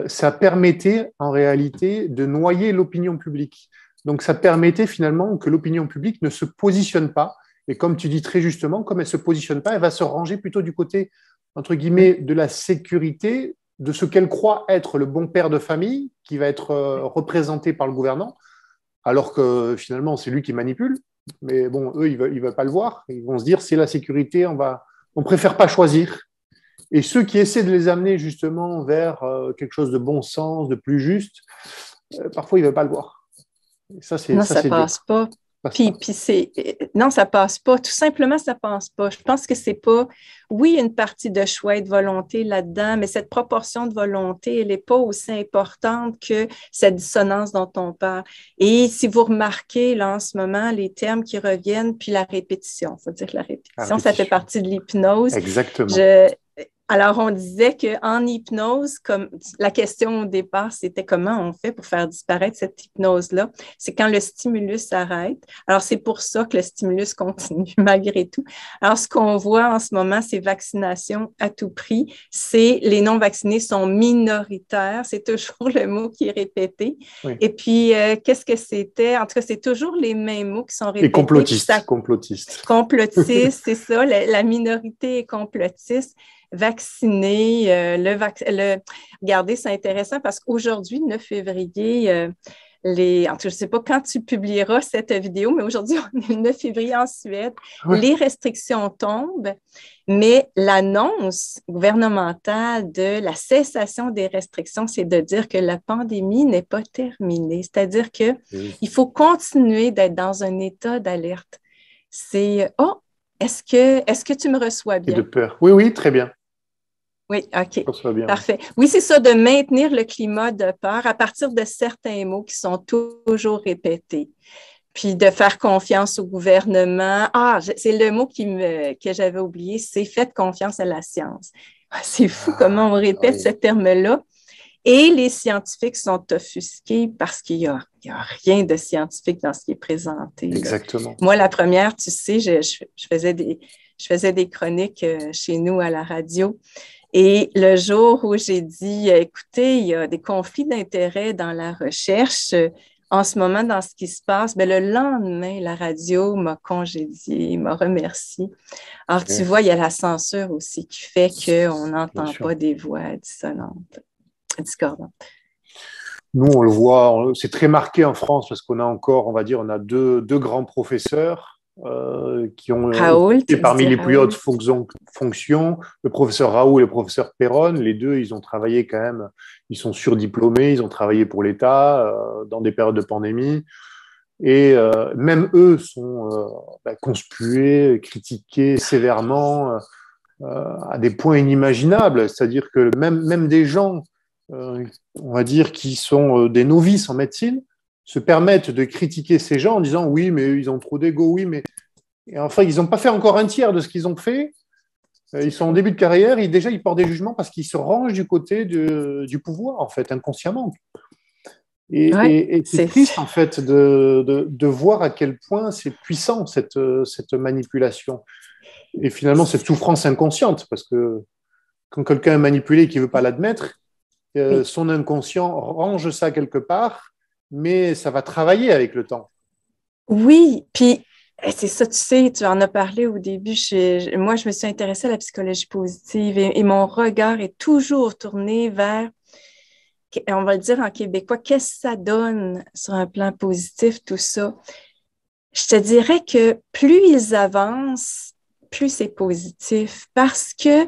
ça permettait en réalité de noyer l'opinion publique. Donc ça permettait finalement que l'opinion publique ne se positionne pas. Et comme tu dis très justement, comme elle ne se positionne pas, elle va se ranger plutôt du côté, entre guillemets, de la sécurité, de ce qu'elle croit être le bon père de famille, qui va être représenté par le gouvernant, alors que finalement, c'est lui qui manipule. Mais bon, eux, ils ne veulent pas le voir. Ils vont se dire, c'est la sécurité, on préfère pas choisir. Et ceux qui essaient de les amener justement vers quelque chose de bon sens, de plus juste, parfois, ils ne veulent pas le voir. Et Non, ça passe pas. Puis non, ça passe pas. Tout simplement, ça passe pas. Je pense que c'est pas, oui, une partie de choix et de volonté là-dedans, mais cette proportion de volonté, elle n'est pas aussi importante que cette dissonance dont on parle. Et si vous remarquez, là, en ce moment, les termes qui reviennent, puis la répétition. Il faut dire que la répétition, ça fait partie de l'hypnose. Exactement. Alors, on disait qu'en hypnose, comme la question au départ, c'était comment on fait pour faire disparaître cette hypnose-là. C'est quand le stimulus s'arrête. Alors, c'est pour ça que le stimulus continue malgré tout. Alors, ce qu'on voit en ce moment, c'est vaccination à tout prix. C'est les non-vaccinés sont minoritaires. C'est toujours le mot qui est répété. Oui. Et puis, qu'est-ce que c'était? En tout cas, c'est toujours les mêmes mots qui sont répétés. Et complotistes. Complotistes, c'est ça. La minorité est complotiste. Vacciner, regardez, c'est intéressant parce qu'aujourd'hui, 9 février, je ne sais pas quand tu publieras cette vidéo, mais aujourd'hui, on est le 9 février en Suède. Oui. Les restrictions tombent, mais l'annonce gouvernementale de la cessation des restrictions, c'est de dire que la pandémie n'est pas terminée. C'est-à-dire qu'il faut continuer d'être dans un état d'alerte. C'est « Oh, est-ce que tu me reçois bien? » Et de peur. Oui, oui, très bien. Oui, OK. Parfait. Oui, c'est ça, de maintenir le climat de peur à partir de certains mots qui sont toujours répétés. Puis de faire confiance au gouvernement. Ah, c'est le mot que j'avais oublié, c'est faites confiance à la science. C'est fou comment on répète ce terme-là. Et les scientifiques sont offusqués parce qu'il n'y a rien de scientifique dans ce qui est présenté. Exactement. Là. Moi, la première, tu sais, je faisais des chroniques chez nous à la radio. Et le jour où j'ai dit, écoutez, il y a des conflits d'intérêts dans la recherche en ce moment dans ce qui se passe, bien, le lendemain, la radio m'a congédié, m'a remercié. Alors, tu vois, il y a la censure aussi qui fait qu'on n'entend pas des voix dissonantes, discordantes. Nous, on le voit, c'est très marqué en France parce qu'on a encore, on va dire, on a deux grands professeurs qui ont été parmi les plus hautes fonctions, le professeur Raoult et le professeur Perron. Les deux, ils ont travaillé quand même, ils sont surdiplômés, ils ont travaillé pour l'État dans des périodes de pandémie. Et même eux sont conspués, critiqués sévèrement à des points inimaginables. C'est-à-dire que même des gens, on va dire, qui sont des novices en médecine, se permettent de critiquer ces gens en disant oui, mais ils ont trop d'ego, oui, mais et enfin, ils n'ont pas fait encore un tiers de ce qu'ils ont fait. Ils sont en début de carrière et déjà, ils portent des jugements parce qu'ils se rangent du côté du pouvoir, en fait, inconsciemment. Et c'est triste, en fait, de voir à quel point c'est puissant, cette manipulation. Et finalement, cette souffrance inconsciente, parce que quand quelqu'un est manipulé et qu'il ne veut pas l'admettre, son inconscient range ça quelque part, mais ça va travailler avec le temps. Oui, puis c'est ça, tu sais, tu en as parlé au début. Moi, je me suis intéressée à la psychologie positive et mon regard est toujours tourné vers on va le dire en québécois, qu'est-ce que ça donne sur un plan positif, tout ça? Je te dirais que plus ils avancent, plus c'est positif parce que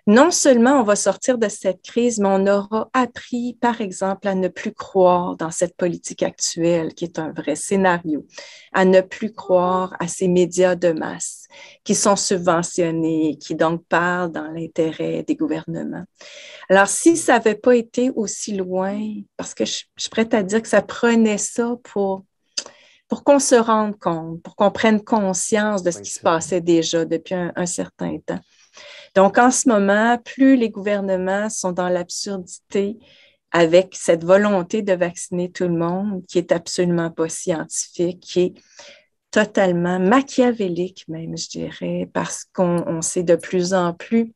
non seulement on va sortir de cette crise, mais on aura appris, par exemple, à ne plus croire dans cette politique actuelle, qui est un vrai scénario, à ne plus croire à ces médias de masse qui sont subventionnés, qui donc parlent dans l'intérêt des gouvernements. Alors, si ça n'avait pas été aussi loin, parce que je suis prête à dire que ça prenait ça pour qu'on se rende compte, pour qu'on prenne conscience de ce qui se passait déjà depuis un certain temps. Donc, en ce moment, plus les gouvernements sont dans l'absurdité avec cette volonté de vacciner tout le monde, qui est absolument pas scientifique, qui est totalement machiavélique même, je dirais, parce qu'on sait de plus en plus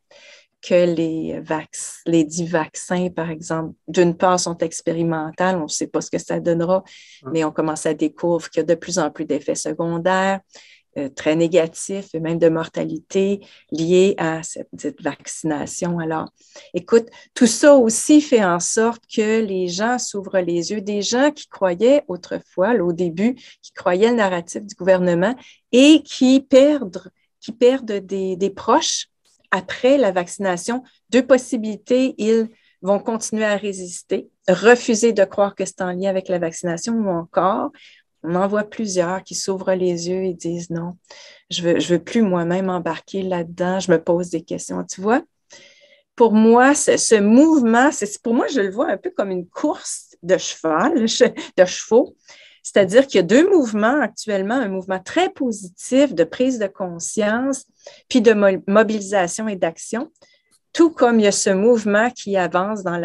que les dits vaccins, par exemple, d'une part, sont expérimentales, on ne sait pas ce que ça donnera, mais on commence à découvrir qu'il y a de plus en plus d'effets secondaires, très négatifs et même de mortalité liés à cette dite vaccination. Alors, écoute, tout ça aussi fait en sorte que les gens s'ouvrent les yeux, des gens qui croyaient autrefois, là, au début, qui croyaient le narratif du gouvernement et qui perdent des proches après la vaccination. Deux possibilités, ils vont continuer à résister, refuser de croire que c'est en lien avec la vaccination ou encore on en voit plusieurs qui s'ouvrent les yeux et disent non, je veux plus moi-même embarquer là-dedans, je me pose des questions. Tu vois, pour moi, ce mouvement, pour moi, je le vois un peu comme une course de cheval, de chevaux. C'est-à-dire qu'il y a deux mouvements actuellement, un mouvement très positif de prise de conscience, puis de mobilisation et d'action, tout comme il y a ce mouvement qui avance dans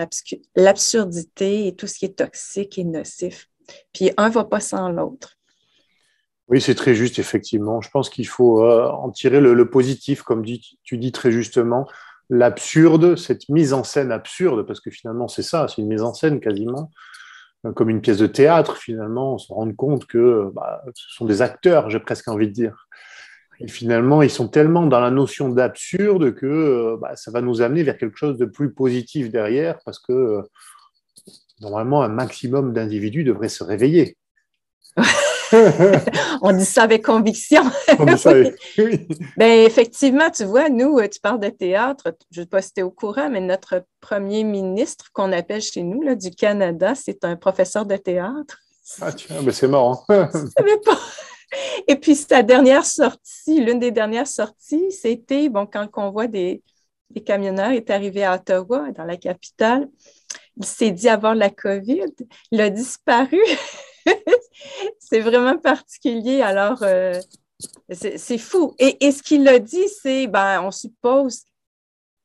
l'absurdité et tout ce qui est toxique et nocif. Puis un ne va pas sans l'autre. Oui, c'est très juste, effectivement. Je pense qu'il faut en tirer le positif, comme tu dis très justement, l'absurde, cette mise en scène absurde, parce que finalement c'est ça, c'est une mise en scène quasiment, comme une pièce de théâtre, finalement, on se rend compte que ce sont des acteurs, j'ai presque envie de dire. Et finalement, ils sont tellement dans la notion d'absurde que ça va nous amener vers quelque chose de plus positif derrière, parce que normalement, un maximum d'individus devraient se réveiller. On dit ça avec conviction. On dit ça avec... oui. Ben, effectivement, tu vois, nous, tu parles de théâtre, je ne sais pas si tu es au courant, mais notre premier ministre qu'on appelle chez nous, là, du Canada, c'est un professeur de théâtre. Ah tiens, mais c'est marrant. Je savais pas. Et puis, sa dernière sortie, l'une des dernières sorties, c'était, bon, quand le convoi des camionneurs est arrivé à Ottawa, dans la capitale, il s'est dit avoir la COVID, il a disparu. C'est vraiment particulier. Alors, c'est fou. Et ce qu'il a dit, c'est, on suppose,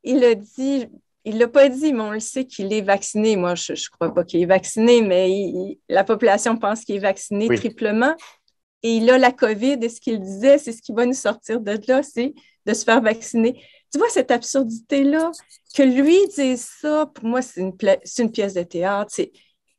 il a dit, il ne l'a pas dit, mais on le sait qu'il est vacciné. Moi, je ne crois pas qu'il est vacciné, mais la population pense qu'il est vacciné triplement. Et il a la COVID, et ce qu'il disait, c'est ce qui va nous sortir de là, c'est de se faire vacciner. Tu vois, cette absurdité-là, que lui dise ça, pour moi, c'est une pièce de théâtre.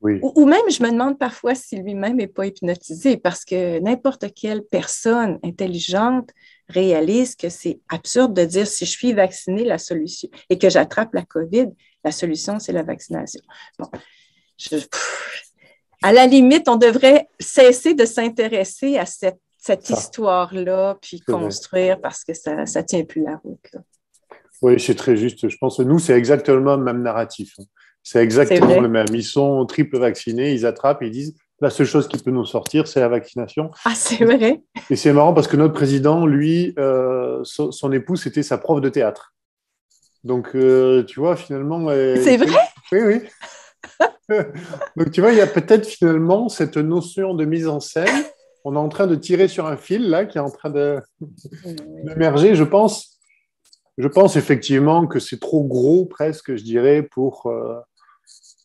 Oui. Ou même, je me demande parfois si lui-même n'est pas hypnotisé, parce que n'importe quelle personne intelligente réalise que c'est absurde de dire si je suis vaccinée, la solution, et que j'attrape la COVID, la solution, c'est la vaccination. Bon, à la limite, on devrait cesser de s'intéresser à cette histoire-là, puis construire parce que ça ne tient plus la route. Là. Oui, c'est très juste. Je pense que nous, c'est exactement le même narratif. C'est exactement le même. Ils sont triple vaccinés, ils attrapent, ils disent la seule chose qui peut nous sortir, c'est la vaccination. Ah, c'est vrai. Et c'est marrant parce que notre président, lui, son épouse, c'était sa prof de théâtre. Donc, tu vois, finalement... c'est vrai? Oui, oui. Donc, tu vois, il y a peut-être finalement cette notion de mise en scène. On est en train de tirer sur un fil, là, qui est en train d'émerger. Je pense effectivement que c'est trop gros, presque, je dirais, pour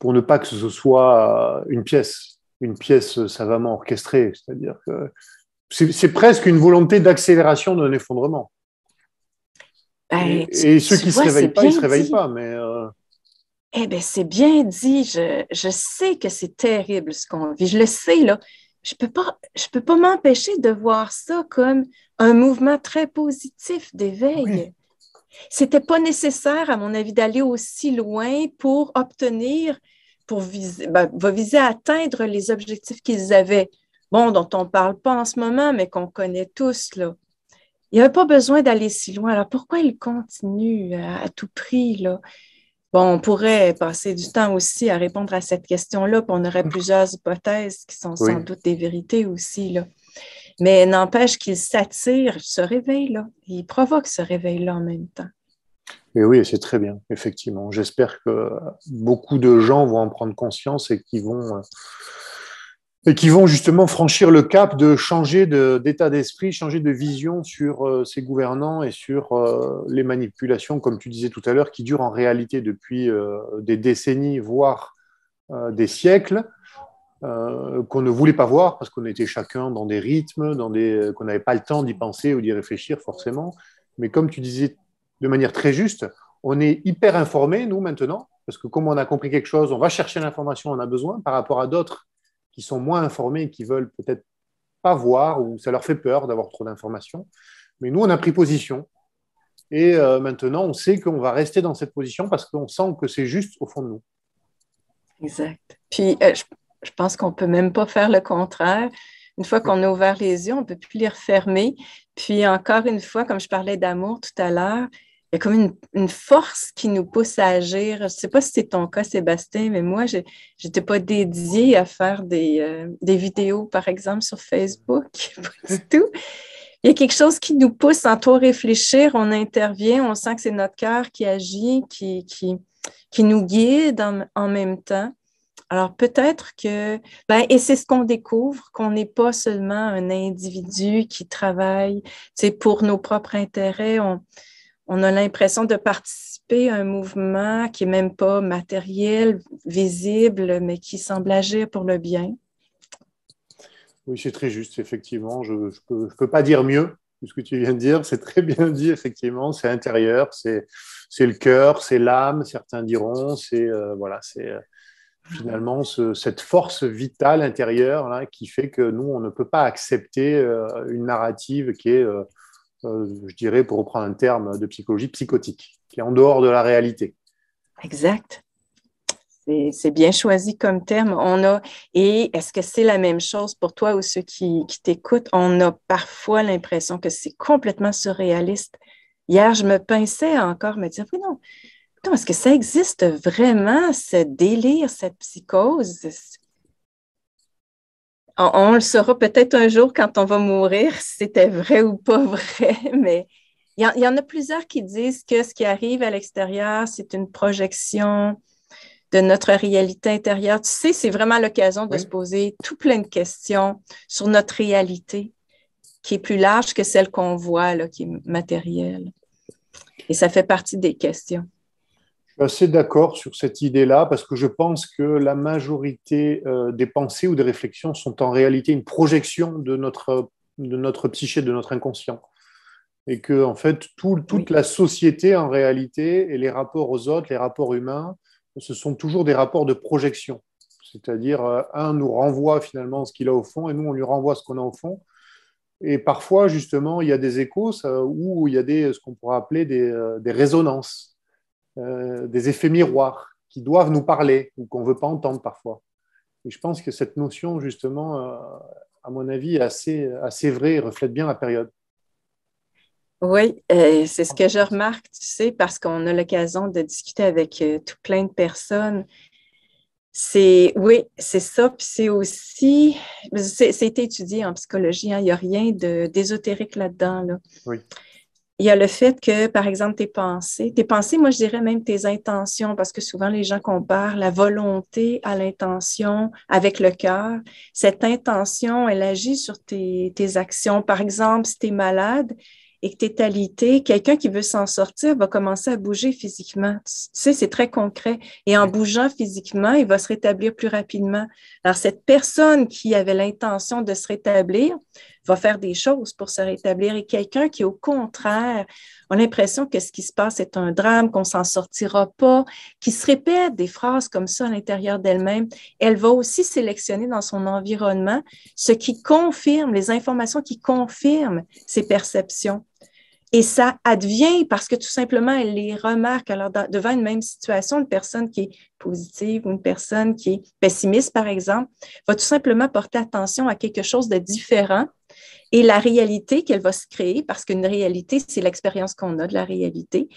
ne pas que ce soit une pièce savamment orchestrée. C'est-à-dire que c'est presque une volonté d'accélération d'un effondrement. Et ceux qui ne se réveillent pas, ils ne se réveillent pas. Mais eh bien, c'est bien dit. Je sais que c'est terrible ce qu'on vit. Je le sais, là. Je peux pas m'empêcher de voir ça comme un mouvement très positif d'éveil. Oui. C'était pas nécessaire, à mon avis, d'aller aussi loin pour obtenir pour viser, va viser à atteindre les objectifs qu'ils avaient. Bon, dont on ne parle pas en ce moment, mais qu'on connaît tous, là. Il n'y avait pas besoin d'aller si loin. Alors, pourquoi ils continuent à tout prix, là? Bon, on pourrait passer du temps aussi à répondre à cette question-là, puis on aurait plusieurs hypothèses qui sont sans Oui. doute des vérités aussi, là. Mais n'empêche qu'ils s'attirent ce réveil-là. Ils provoquent ce réveil-là en même temps. Et oui, c'est très bien, effectivement. J'espère que beaucoup de gens vont en prendre conscience et qui vont justement franchir le cap de changer d'état d'esprit, changer de vision sur ces gouvernants et sur les manipulations, comme tu disais tout à l'heure, qui durent en réalité depuis des décennies, voire des siècles, qu'on ne voulait pas voir parce qu'on était chacun dans des rythmes, qu'on n'avait pas le temps d'y penser ou d'y réfléchir forcément. Mais comme tu disais de manière très juste, on est hyper informés, nous, maintenant, parce que comme on a compris quelque chose, on va chercher l'information on a besoin par rapport à d'autres qui sont moins informés et qui veulent peut-être pas voir ou ça leur fait peur d'avoir trop d'informations. Mais nous, on a pris position. Et maintenant, on sait qu'on va rester dans cette position parce qu'on sent que c'est juste au fond de nous. Exact. Puis, je pense qu'on ne peut même pas faire le contraire. Une fois qu'on a ouvert les yeux, on ne peut plus les refermer. Puis, encore une fois, comme je parlais d'amour tout à l'heure, il y a comme une force qui nous pousse à agir. Je ne sais pas si c'est ton cas, Sébastien, mais moi, je n'étais pas dédiée à faire des vidéos, par exemple, sur Facebook. Pas du tout. Il y a quelque chose qui nous pousse sans trop réfléchir. On intervient, on sent que c'est notre cœur qui agit, qui nous guide en même temps. Alors peut-être que, et c'est ce qu'on découvre, qu'on n'est pas seulement un individu qui travaille, pour nos propres intérêts. On a l'impression de participer à un mouvement qui n'est même pas matériel, visible, mais qui semble agir pour le bien. Oui, c'est très juste, effectivement. Je ne peux pas dire mieux que ce que tu viens de dire. C'est très bien dit, effectivement. C'est intérieur, c'est le cœur, c'est l'âme, certains diront. C'est finalement cette force vitale intérieure là, qui fait que nous, on ne peut pas accepter une narrative qui est, je dirais, pour reprendre un terme de psychologie, psychotique, qui est en dehors de la réalité. Exact. C'est bien choisi comme terme. Et est-ce que c'est la même chose pour toi ou ceux qui t'écoutent? On a parfois l'impression que c'est complètement surréaliste. Hier, je me pinçais à encore me dire, oui, non, est-ce que ça existe vraiment, ce délire, cette psychose? On le saura peut-être un jour quand on va mourir, si c'était vrai ou pas vrai, mais il y en a plusieurs qui disent que ce qui arrive à l'extérieur, c'est une projection de notre réalité intérieure. Tu sais, c'est vraiment l'occasion de se poser tout plein de questions sur notre réalité, qui est plus large que celle qu'on voit, là, qui est matérielle. Et ça fait partie des questions. Je suis assez d'accord sur cette idée-là parce que je pense que la majorité des pensées ou des réflexions sont en réalité une projection de notre psyché, de notre inconscient. Et que, en fait, toute la société, en réalité, et les rapports aux autres, les rapports humains, ce sont toujours des rapports de projection. C'est-à-dire, un nous renvoie finalement ce qu'il a au fond et nous, on lui renvoie ce qu'on a au fond. Et parfois, justement, il y a des échos où il y a ce qu'on pourrait appeler des résonances, des effets miroirs qui doivent nous parler ou qu'on ne veut pas entendre parfois. Et je pense que cette notion, justement, à mon avis, est assez vraie et reflète bien la période. Oui, c'est ce que je remarque, tu sais, parce qu'on a l'occasion de discuter avec tout plein de personnes. Oui, c'est ça. Puis c'est aussi, c'est étudié en psychologie, hein, il n'y a rien d'ésotérique là-dedans, là. Oui. Il y a le fait que, par exemple, tes pensées, moi je dirais même tes intentions, parce que souvent les gens comparent la volonté à l'intention avec le cœur. Cette intention, elle agit sur tes actions. Par exemple, si tu es malade et que tu es alité, quelqu'un qui veut s'en sortir va commencer à bouger physiquement. Tu sais, c'est très concret. Et en bougeant physiquement, il va se rétablir plus rapidement. Alors, cette personne qui avait l'intention de se rétablir va faire des choses pour se rétablir. Et quelqu'un qui, au contraire, a l'impression que ce qui se passe est un drame, qu'on s'en sortira pas, qui se répète des phrases comme ça à l'intérieur d'elle-même, elle va aussi sélectionner dans son environnement ce qui confirme, les informations qui confirment ses perceptions. Et ça advient parce que tout simplement, elle les remarque. Alors, devant une même situation, une personne qui est positive ou une personne qui est pessimiste, par exemple, va tout simplement porter attention à quelque chose de différent et la réalité qu'elle va se créer, parce qu'une réalité, c'est l'expérience qu'on a de la réalité,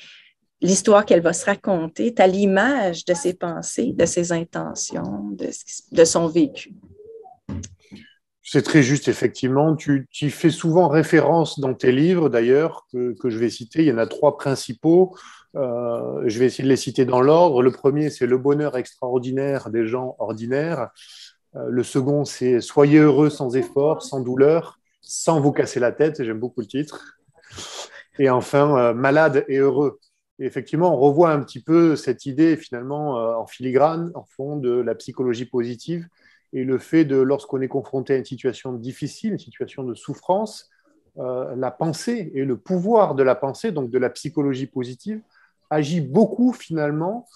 l'histoire qu'elle va se raconter est à l'image de ses pensées, de ses intentions, de son vécu. C'est très juste, effectivement. Tu fais souvent référence dans tes livres, d'ailleurs, que je vais citer. Il y en a 3 principaux. Je vais essayer de les citer dans l'ordre. Le premier, c'est Le bonheur extraordinaire des gens ordinaires. Le second, c'est Soyez heureux sans effort, sans douleur, sans vous casser la tête. J'aime beaucoup le titre. Et enfin, Malade et heureux. Et effectivement, on revoit un petit peu cette idée, finalement, en filigrane, en fond, de la psychologie positive et le fait de, lorsqu'on est confronté à une situation difficile, une situation de souffrance, la pensée et le pouvoir de la pensée, donc de la psychologie positive, agit beaucoup, finalement,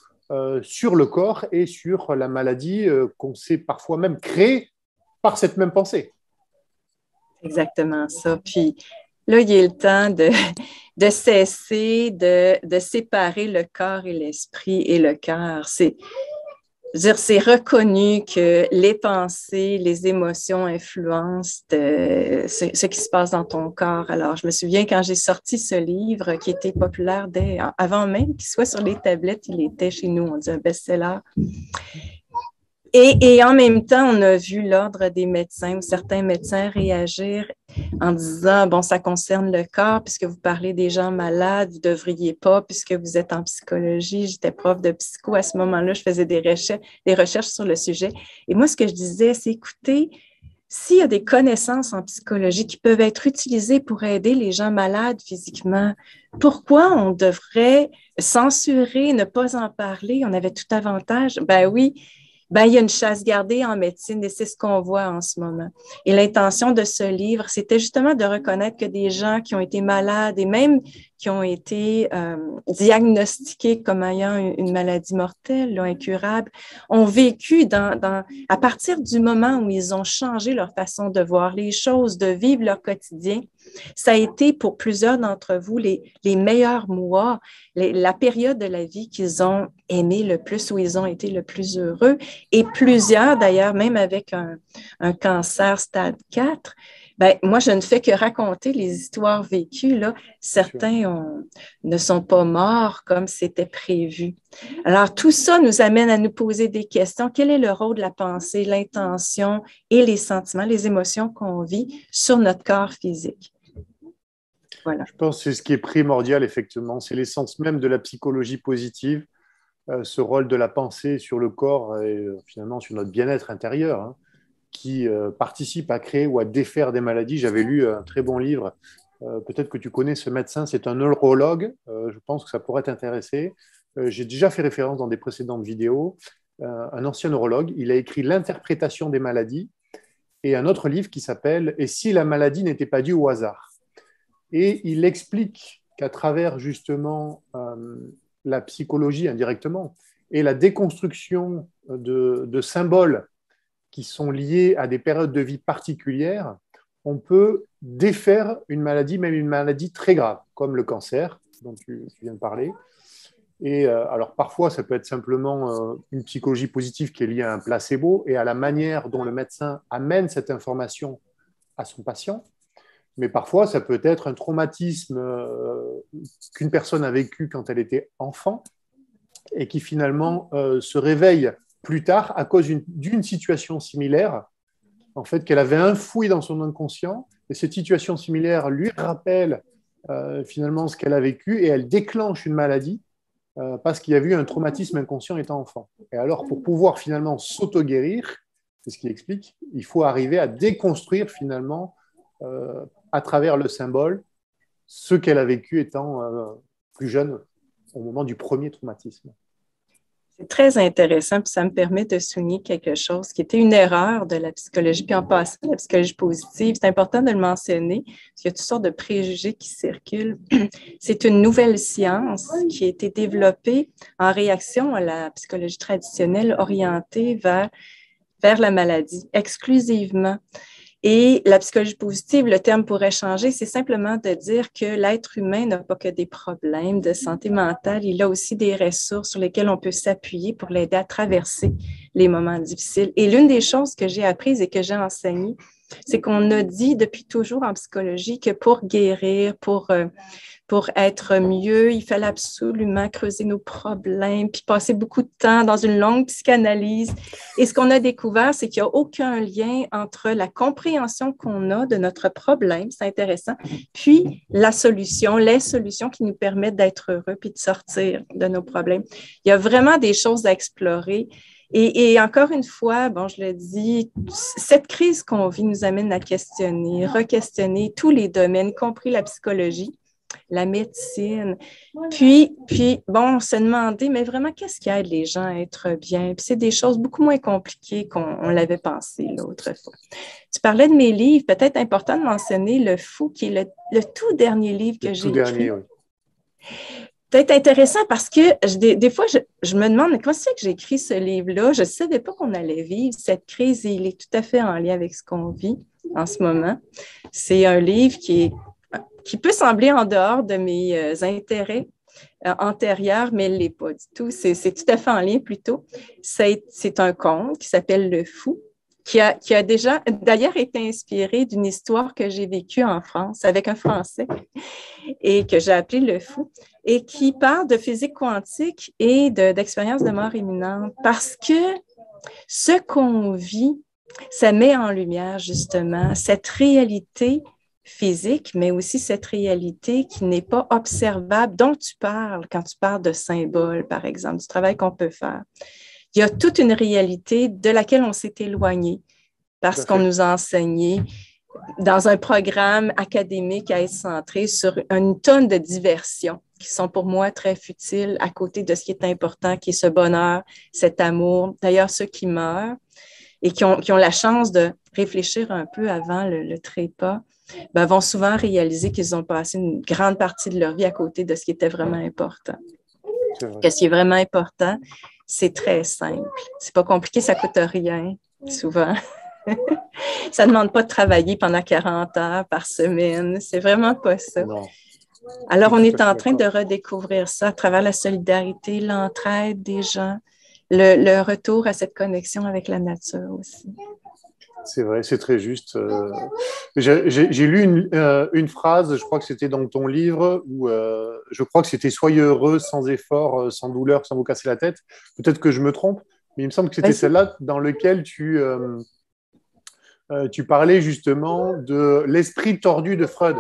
sur le corps et sur la maladie qu'on sait parfois même créer par cette même pensée. Exactement ça. Puis là, il est le temps de cesser de séparer le corps et l'esprit et le cœur. C'est reconnu que les pensées, les émotions influencent ce qui se passe dans ton corps. Alors, je me souviens quand j'ai sorti ce livre qui était populaire avant même qu'il soit sur les tablettes, il était chez nous, on dit un best-seller. Et en même temps, on a vu l'ordre des médecins ou certains médecins réagir en disant, bon, ça concerne le corps, puisque vous parlez des gens malades, vous ne devriez pas, puisque vous êtes en psychologie. J'étais prof de psycho à ce moment-là, je faisais des recherches sur le sujet. Et moi, ce que je disais, c'est, écoutez, s'il y a des connaissances en psychologie qui peuvent être utilisées pour aider les gens malades physiquement, pourquoi on devrait censurer, ne pas en parler? On avait tout avantage. Ben oui. Ben, il y a une chasse gardée en médecine et c'est ce qu'on voit en ce moment. Et l'intention de ce livre, c'était justement de reconnaître que des gens qui ont été malades et même qui ont été diagnostiqués comme ayant une maladie mortelle, là, incurable, ont vécu à partir du moment où ils ont changé leur façon de voir les choses, de vivre leur quotidien. Ça a été pour plusieurs d'entre vous les meilleurs mois, la période de la vie qu'ils ont aimé le plus, où ils ont été le plus heureux. Et plusieurs, d'ailleurs, même avec un cancer stade 4, ben, moi, je ne fais que raconter les histoires vécues. Là. Certains ne sont pas morts comme c'était prévu. Alors, tout ça nous amène à nous poser des questions. Quel est le rôle de la pensée, l'intention et les sentiments, les émotions qu'on vit sur notre corps physique? Voilà. Je pense que c'est ce qui est primordial, effectivement. C'est l'essence même de la psychologie positive, ce rôle de la pensée sur le corps et finalement sur notre bien-être intérieur, hein, qui participe à créer ou à défaire des maladies. J'avais lu un très bon livre, peut-être que tu connais ce médecin, c'est un neurologue, je pense que ça pourrait t'intéresser. J'ai déjà fait référence dans des précédentes vidéos. Un ancien neurologue, il a écrit L'interprétation des maladies et un autre livre qui s'appelle Et si la maladie n'était pas due au hasard. Et il explique qu'à travers justement la psychologie indirectement et la déconstruction de symboles qui sont liés à des périodes de vie particulières, on peut défaire une maladie, même une maladie très grave, comme le cancer, dont tu viens de parler. Et alors parfois, ça peut être simplement une psychologie positive qui est liée à un placebo et à la manière dont le médecin amène cette information à son patient. Mais parfois, ça peut être un traumatisme qu'une personne a vécu quand elle était enfant et qui finalement se réveille plus tard à cause d'une situation similaire, en fait, qu'elle avait enfouie dans son inconscient. Et cette situation similaire lui rappelle finalement ce qu'elle a vécu et elle déclenche une maladie parce qu'il y a eu un traumatisme inconscient étant enfant. Et alors, pour pouvoir finalement s'auto-guérir, c'est ce qu'il explique, il faut arriver à déconstruire finalement à travers le symbole ce qu'elle a vécu étant plus jeune au moment du premier traumatisme. C'est très intéressant, puis ça me permet de souligner quelque chose qui était une erreur de la psychologie, puis en passant, la psychologie positive, c'est important de le mentionner, parce qu'il y a toutes sortes de préjugés qui circulent. C'est une nouvelle science qui a été développée en réaction à la psychologie traditionnelle orientée vers la maladie exclusivement. Et la psychologie positive, le terme pourrait changer, c'est simplement de dire que l'être humain n'a pas que des problèmes de santé mentale, il a aussi des ressources sur lesquelles on peut s'appuyer pour l'aider à traverser les moments difficiles. Et l'une des choses que j'ai apprises et que j'ai enseignées, c'est qu'on a dit depuis toujours en psychologie que pour guérir, pour être mieux, il fallait absolument creuser nos problèmes, puis passer beaucoup de temps dans une longue psychanalyse. Et ce qu'on a découvert, c'est qu'il n'y a aucun lien entre la compréhension qu'on a de notre problème, c'est intéressant, puis la solution, les solutions qui nous permettent d'être heureux puis de sortir de nos problèmes. Il y a vraiment des choses à explorer. Et encore une fois, bon, je le dis, cette crise qu'on vit nous amène à questionner, re-questionner tous les domaines, y compris la psychologie, la médecine. Puis bon, on se demandait, mais vraiment, qu'est-ce qui aide les gens à être bien? Puis c'est des choses beaucoup moins compliquées qu'on l'avait pensé l'autre fois. Tu parlais de mes livres, peut-être important de mentionner Le Fou, qui est le tout dernier livre que j'ai écrit. Oui. Peut-être intéressant parce que des fois, je me demande, mais comment c'est que j'ai écrit ce livre-là? Je ne savais pas qu'on allait vivre cette crise et il est tout à fait en lien avec ce qu'on vit en ce moment. C'est un livre qui peut sembler en dehors de mes intérêts antérieurs, mais il ne l'est pas du tout. C'est tout à fait en lien plutôt. C'est un conte qui s'appelle Le Fou, qui a déjà, d'ailleurs, été inspiré d'une histoire que j'ai vécue en France avec un Français et que j'ai appelé Le Fou, et qui parle de physique quantique et d'expérience de mort imminente parce que ce qu'on vit, ça met en lumière justement cette réalité physique, mais aussi cette réalité qui n'est pas observable, dont tu parles quand tu parles de symboles, par exemple, du travail qu'on peut faire. Il y a toute une réalité de laquelle on s'est éloigné parce qu'on nous a enseigné dans un programme académique à être centré sur une tonne de diversions qui sont pour moi très futiles à côté de ce qui est important, qui est ce bonheur, cet amour. D'ailleurs, ceux qui meurent et qui ont la chance de réfléchir un peu avant le trépas, ben, vont souvent réaliser qu'ils ont passé une grande partie de leur vie à côté de ce qui était vraiment important. Qu'est-ce qui est vraiment important? C'est très simple. C'est pas compliqué, ça coûte rien, souvent. Ça ne demande pas de travailler pendant 40 heures par semaine. C'est vraiment pas ça. Non. Alors, on est en train de redécouvrir ça à travers la solidarité, l'entraide des gens, le retour à cette connexion avec la nature aussi. C'est vrai, c'est très juste. J'ai lu une phrase, je crois que c'était dans ton livre, où je crois que c'était « Soyez heureux, sans effort, sans douleur, sans vous casser la tête ». Peut-être que je me trompe, mais il me semble que c'était celle-là dans laquelle tu parlais justement de l'esprit tordu de Freud.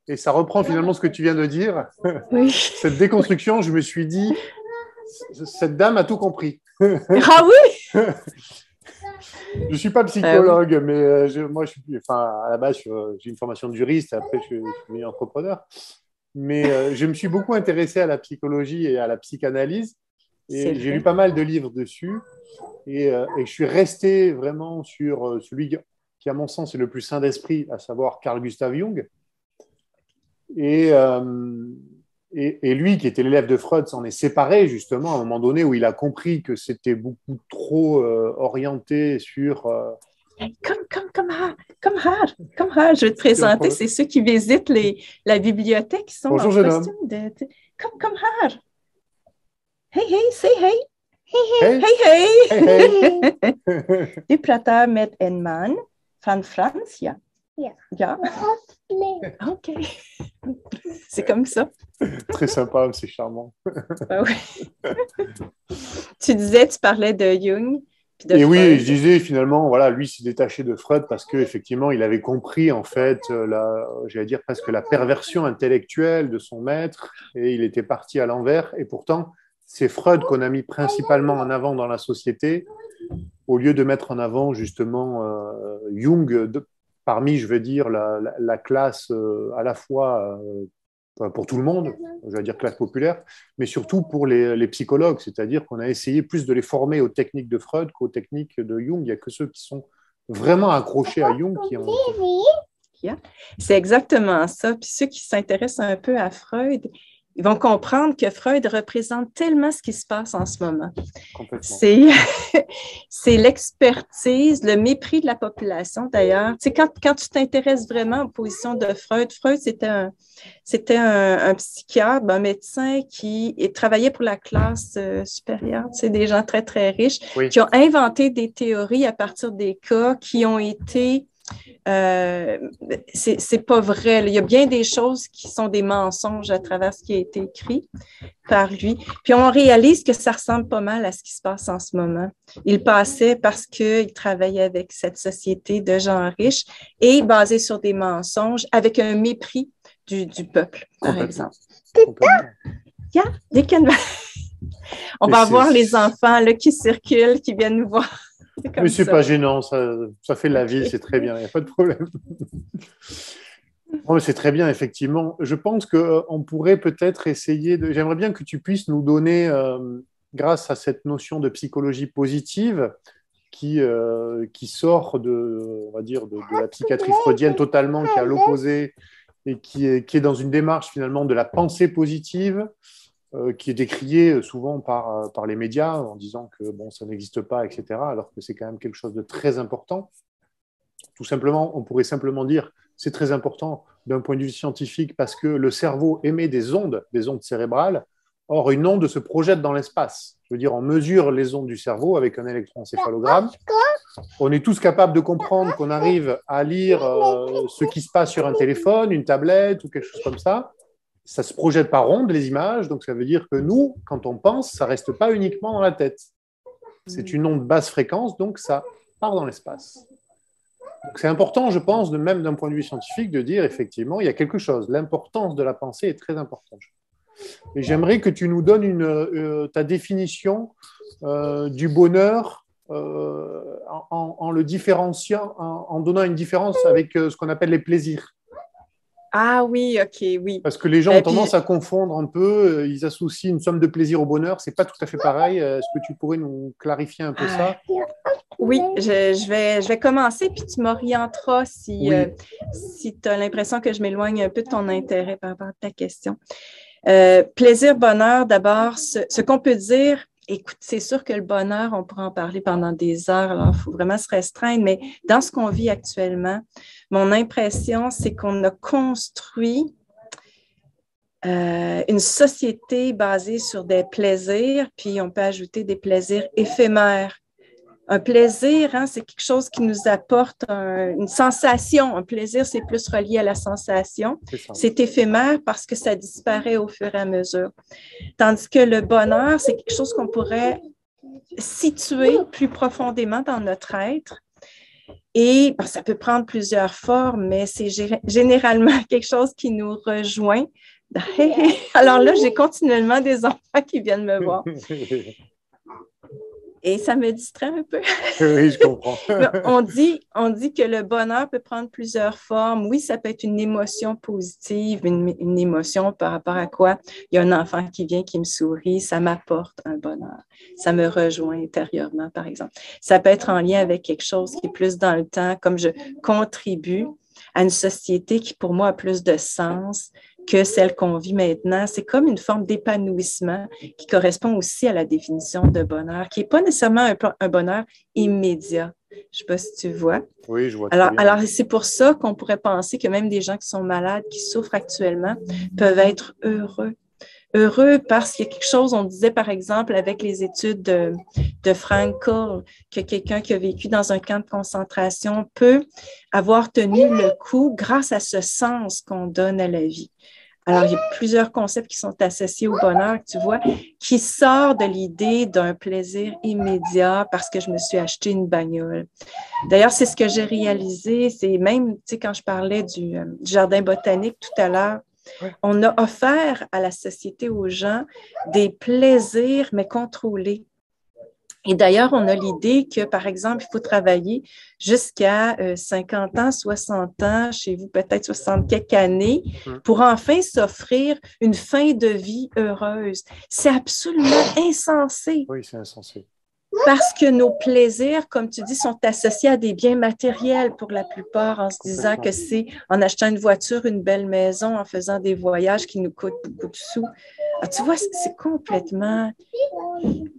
Et ça reprend finalement ce que tu viens de dire. Oui. Cette déconstruction, je me suis dit, cette dame a tout compris. Ah oui. Je ne suis pas psychologue, oui. Mais moi, à la base, j'ai une formation de juriste, après, je suis entrepreneur. Mais je me suis beaucoup intéressé à la psychologie et à la psychanalyse. Et j'ai lu pas mal de livres dessus. Et je suis resté vraiment sur celui qui, à mon sens, est le plus sain d'esprit, à savoir Carl Gustav Jung. Et lui, qui était l'élève de Freud, s'en est séparé justement à un moment donné où il a compris que c'était beaucoup trop orienté sur... Comme rare. Je vais te présenter, c'est ceux qui visitent la bibliothèque qui sont Bonjour, en costume de... Comme rare. Hey, say hey. Hey. Du pratar med en man från Francia. Ja. OK. C'est comme ça. Très sympa, c'est charmant. Ah oui. Tu parlais de Jung. Et Freud. Oui, je disais finalement, voilà, lui s'est détaché de Freud parce qu'effectivement, il avait compris en fait, j'allais dire presque la perversion intellectuelle de son maître et il était parti à l'envers. Et pourtant, c'est Freud qu'on a mis principalement en avant dans la société au lieu de mettre en avant justement Jung parmi, je veux dire, la classe à la fois pour tout le monde, je veux dire classe populaire, mais surtout pour les psychologues, c'est-à-dire qu'on a essayé plus de les former aux techniques de Freud qu'aux techniques de Jung. Il n'y a que ceux qui sont vraiment accrochés à Jung qui ont... C'est exactement ça. Puis ceux qui s'intéressent un peu à Freud, ils vont comprendre que Freud représente tellement ce qui se passe en ce moment. Complètement. C'est l'expertise, le mépris de la population d'ailleurs. Tu sais, quand tu t'intéresses vraiment aux positions de Freud, c'était un psychiatre, un médecin qui travaillait pour la classe supérieure, tu sais, des gens très, très riches, Oui. qui ont inventé des théories à partir des cas qui ont été... c'est pas vrai. Il y a bien des choses qui sont des mensonges à travers ce qui a été écrit par lui. Puis on réalise que ça ressemble pas mal à ce qui se passe en ce moment. Il passait parce qu'il travaillait avec cette société de gens riches et basé sur des mensonges avec un mépris du peuple, par exemple. On va voir les enfants là, qui circulent, qui viennent nous voir. Mais c'est pas gênant, ça fait la vie, c'est très bien, il n'y a pas de problème. Oh, c'est très bien, effectivement. Je pense qu'on pourrait peut-être essayer de... J'aimerais bien que tu puisses nous donner, grâce à cette notion de psychologie positive, qui sort on va dire, de la psychiatrie freudienne totalement, qui est à l'opposé, et qui est dans une démarche finalement de la pensée positive, qui est décriée souvent par les médias en disant que bon, ça n'existe pas, etc., alors que c'est quand même quelque chose de très important. Tout simplement, on pourrait simplement dire c'est très important d'un point de vue scientifique parce que le cerveau émet des ondes cérébrales. Or, une onde se projette dans l'espace. Je veux dire, on mesure les ondes du cerveau avec un électroencéphalogramme. On est tous capables de comprendre qu'on arrive à lire ce qui se passe sur un téléphone, une tablette ou quelque chose comme ça. Ça se projette par ondes, les images. Donc, ça veut dire que nous, quand on pense, ça ne reste pas uniquement dans la tête. C'est une onde basse fréquence, donc ça part dans l'espace. Donc, c'est important, je pense, même d'un point de vue scientifique, de dire effectivement, il y a quelque chose. L'importance de la pensée est très importante. Et j'aimerais que tu nous donnes ta définition du bonheur en le différenciant, en donnant une différence avec ce qu'on appelle les plaisirs. Ah oui, ok, oui. Parce que les gens ont tendance à confondre un peu, ils associent une somme de plaisir au bonheur, c'est pas tout à fait pareil. Est-ce que tu pourrais nous clarifier un peu ça? Oui, je vais commencer, puis tu m'orienteras si tu as l'impression que je m'éloigne un peu de ton intérêt par rapport à ta question. Plaisir, bonheur, d'abord, ce qu'on peut dire, écoute, c'est sûr que le bonheur, on pourra en parler pendant des heures, alors il faut vraiment se restreindre, mais dans ce qu'on vit actuellement, mon impression, c'est qu'on a construit une société basée sur des plaisirs, puis on peut ajouter des plaisirs éphémères. Un plaisir, hein, c'est quelque chose qui nous apporte une sensation. Un plaisir, c'est plus relié à la sensation. C'est éphémère parce que ça disparaît au fur et à mesure. Tandis que le bonheur, c'est quelque chose qu'on pourrait situer plus profondément dans notre être. Et ça peut prendre plusieurs formes, mais c'est généralement quelque chose qui nous rejoint. Alors là, j'ai continuellement des enfants qui viennent me voir. Et ça me distrait un peu. Oui, je comprends. on dit que le bonheur peut prendre plusieurs formes. Oui, ça peut être une émotion positive, une émotion par rapport à quoi? Il y a un enfant qui vient, qui me sourit, ça m'apporte un bonheur. Ça me rejoint intérieurement, par exemple. Ça peut être en lien avec quelque chose qui est plus dans le temps, comme je contribue à une société qui, pour moi, a plus de sens que celle qu'on vit maintenant. C'est comme une forme d'épanouissement qui correspond aussi à la définition de bonheur, qui n'est pas nécessairement un bonheur immédiat. Je ne sais pas si tu vois. Oui, je vois. Alors, c'est pour ça qu'on pourrait penser que même des gens qui sont malades, qui souffrent actuellement, peuvent être heureux. Heureux parce qu'il y a quelque chose, on disait par exemple avec les études de Frankl, que quelqu'un qui a vécu dans un camp de concentration peut avoir tenu le coup grâce à ce sens qu'on donne à la vie. Alors, il y a plusieurs concepts qui sont associés au bonheur, tu vois, qui sortent de l'idée d'un plaisir immédiat parce que je me suis acheté une bagnole. D'ailleurs, c'est ce que j'ai réalisé, c'est même, tu sais, quand je parlais du jardin botanique tout à l'heure, on a offert à la société, aux gens, des plaisirs, mais contrôlés. Et d'ailleurs, on a l'idée que, par exemple, il faut travailler jusqu'à 50 ans, 60 ans, chez vous peut-être 60 quelques années, pour enfin s'offrir une fin de vie heureuse. C'est absolument insensé. Oui, c'est insensé. parce que nos plaisirs, comme tu dis, sont associés à des biens matériels pour la plupart, en se disant que c'est en achetant une voiture, une belle maison, en faisant des voyages qui nous coûtent beaucoup de sous. Alors, tu vois, c'est complètement...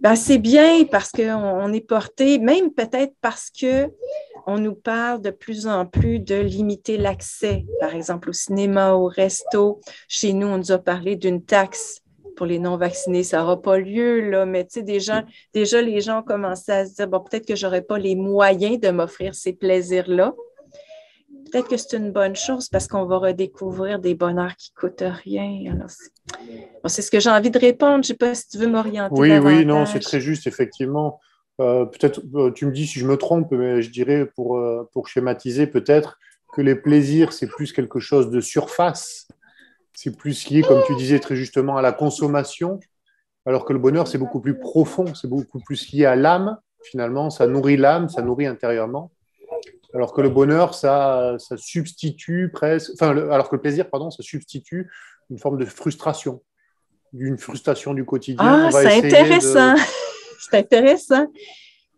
Ben, c'est bien parce qu'on est porté, même peut-être parce qu'on nous parle de plus en plus de limiter l'accès, par exemple au cinéma, au resto. Chez nous, on nous a parlé d'une taxe pour les non-vaccinés. Ça n'aura pas lieu, là, mais tu sais, déjà, les gens ont commencé à se dire, bon, peut-être que je n'aurai pas les moyens de m'offrir ces plaisirs-là. Peut-être que c'est une bonne chose parce qu'on va redécouvrir des bonheurs qui ne coûtent rien. Alors, c'est ce que j'ai envie de répondre. Je ne sais pas si tu veux m'orienter davantage. Oui, non, c'est très juste, effectivement. Peut-être, tu me dis si je me trompe, mais je dirais, pour schématiser, peut-être que les plaisirs, c'est plus quelque chose de surface. C'est plus lié, comme tu disais très justement, à la consommation, alors que le bonheur, c'est beaucoup plus profond, c'est beaucoup plus lié à l'âme, finalement, ça nourrit l'âme, ça nourrit intérieurement, alors que le bonheur, ça substitue presque, alors que le plaisir, pardon, ça substitue une forme de frustration, d'une frustration du quotidien. Ah, c'est intéressant, c'est intéressant.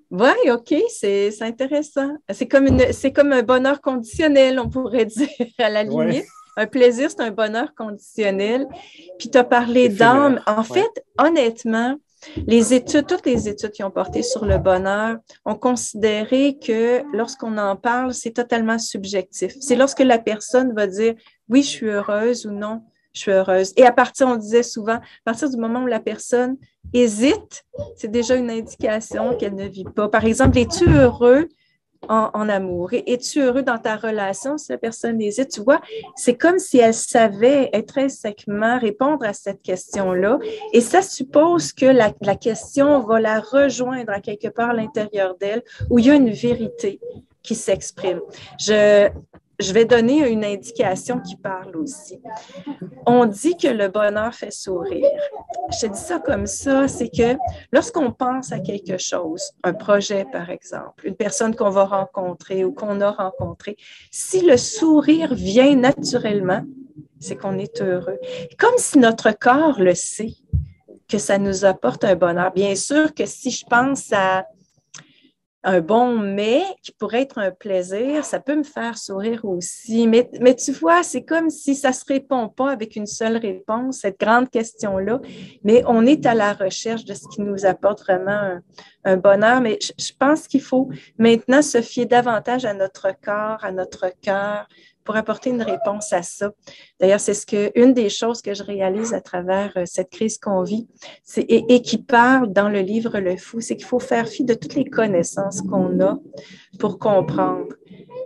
Oui, OK, c'est intéressant. C'est comme un bonheur conditionnel, on pourrait dire, à la limite. Un plaisir, c'est un bonheur conditionnel. Puis tu as parlé d'âme. En fait, honnêtement, toutes les études qui ont porté sur le bonheur ont considéré que lorsqu'on en parle, c'est totalement subjectif. C'est lorsque la personne va dire « oui, je suis heureuse » ou « non, je suis heureuse ». Et on disait souvent, à partir du moment où la personne hésite, c'est déjà une indication qu'elle ne vit pas. Par exemple, es-tu heureux en amour? Et es-tu heureux dans ta relation si la personne hésite? Tu vois, c'est comme si elle savait intrinsèquement répondre à cette question-là. Et ça suppose que la question va la rejoindre à quelque part à l'intérieur d'elle où il y a une vérité qui s'exprime. Je vais donner une indication qui parle aussi. On dit que le bonheur fait sourire. Je te dis ça comme ça, c'est que lorsqu'on pense à quelque chose, un projet par exemple, une personne qu'on va rencontrer ou qu'on a rencontré, si le sourire vient naturellement, c'est qu'on est heureux. Comme si notre corps le sait, que ça nous apporte un bonheur. Bien sûr que si je pense à un bon mets qui pourrait être un plaisir, ça peut me faire sourire aussi. Mais tu vois, c'est comme si ça ne se répond pas avec une seule réponse, cette grande question-là, mais on est à la recherche de ce qui nous apporte vraiment un bonheur. Mais je pense qu'il faut maintenant se fier davantage à notre corps, à notre cœur, pour apporter une réponse à ça. D'ailleurs, c'est une des choses que je réalise à travers cette crise qu'on vit et qui parle dans le livre Le Fou, c'est qu'il faut faire fi de toutes les connaissances qu'on a pour comprendre.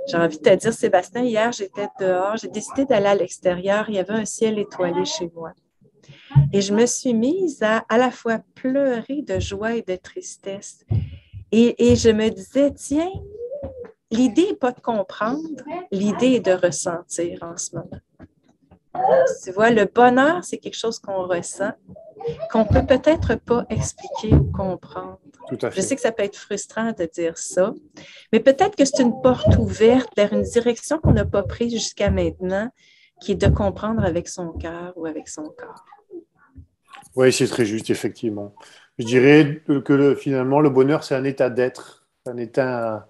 J'ai envie de te dire, Sébastien, hier, j'étais dehors, j'ai décidé d'aller à l'extérieur, il y avait un ciel étoilé chez moi. Et je me suis mise à la fois pleurer de joie et de tristesse. Et je me disais, tiens, l'idée n'est pas de comprendre, l'idée est de ressentir en ce moment. Tu vois, le bonheur, c'est quelque chose qu'on ressent, qu'on ne peut peut-être pas expliquer ou comprendre. Tout à fait. Je sais que ça peut être frustrant de dire ça, mais peut-être que c'est une porte ouverte vers une direction qu'on n'a pas prise jusqu'à maintenant, qui est de comprendre avec son cœur ou avec son corps. Oui, c'est très juste, effectivement. Je dirais que finalement, le bonheur, c'est un état d'être, un état...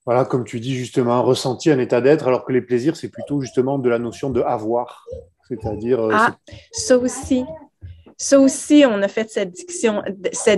Voilà, comme tu dis justement, un ressenti, un état d'être, alors que les plaisirs, c'est plutôt justement de la notion de avoir. C'est-à-dire... ça aussi, on a fait cette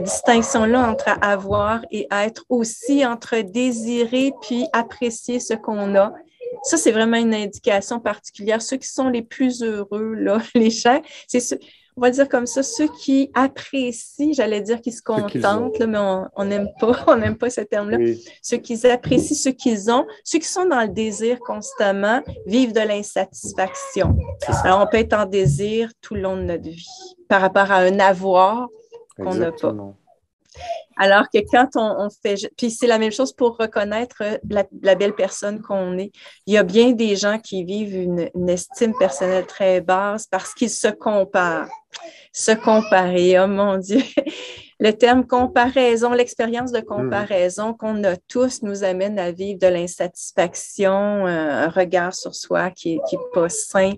distinction-là entre avoir et être, aussi entre désirer puis apprécier ce qu'on a. Ça, c'est vraiment une indication particulière. Ceux qui sont les plus heureux, là, les chers, c'est ceux... On va dire comme ça, ceux qui apprécient, j'allais dire qu'ils se contentent, là, mais on n'aime pas ce terme-là. Oui. Ceux qui apprécient ce qu'ils ont, ceux qui sont dans le désir constamment, vivent de l'insatisfaction. Alors, on peut être en désir tout le long de notre vie par rapport à un avoir qu'on n'a pas. Alors que quand on fait... Puis c'est la même chose pour reconnaître la belle personne qu'on est. Il y a bien des gens qui vivent une estime personnelle très basse parce qu'ils se comparent. Se comparer, oh mon Dieu! le terme comparaison, l'expérience de comparaison qu'on a tous nous amène à vivre de l'insatisfaction, un regard sur soi qui est pas sain.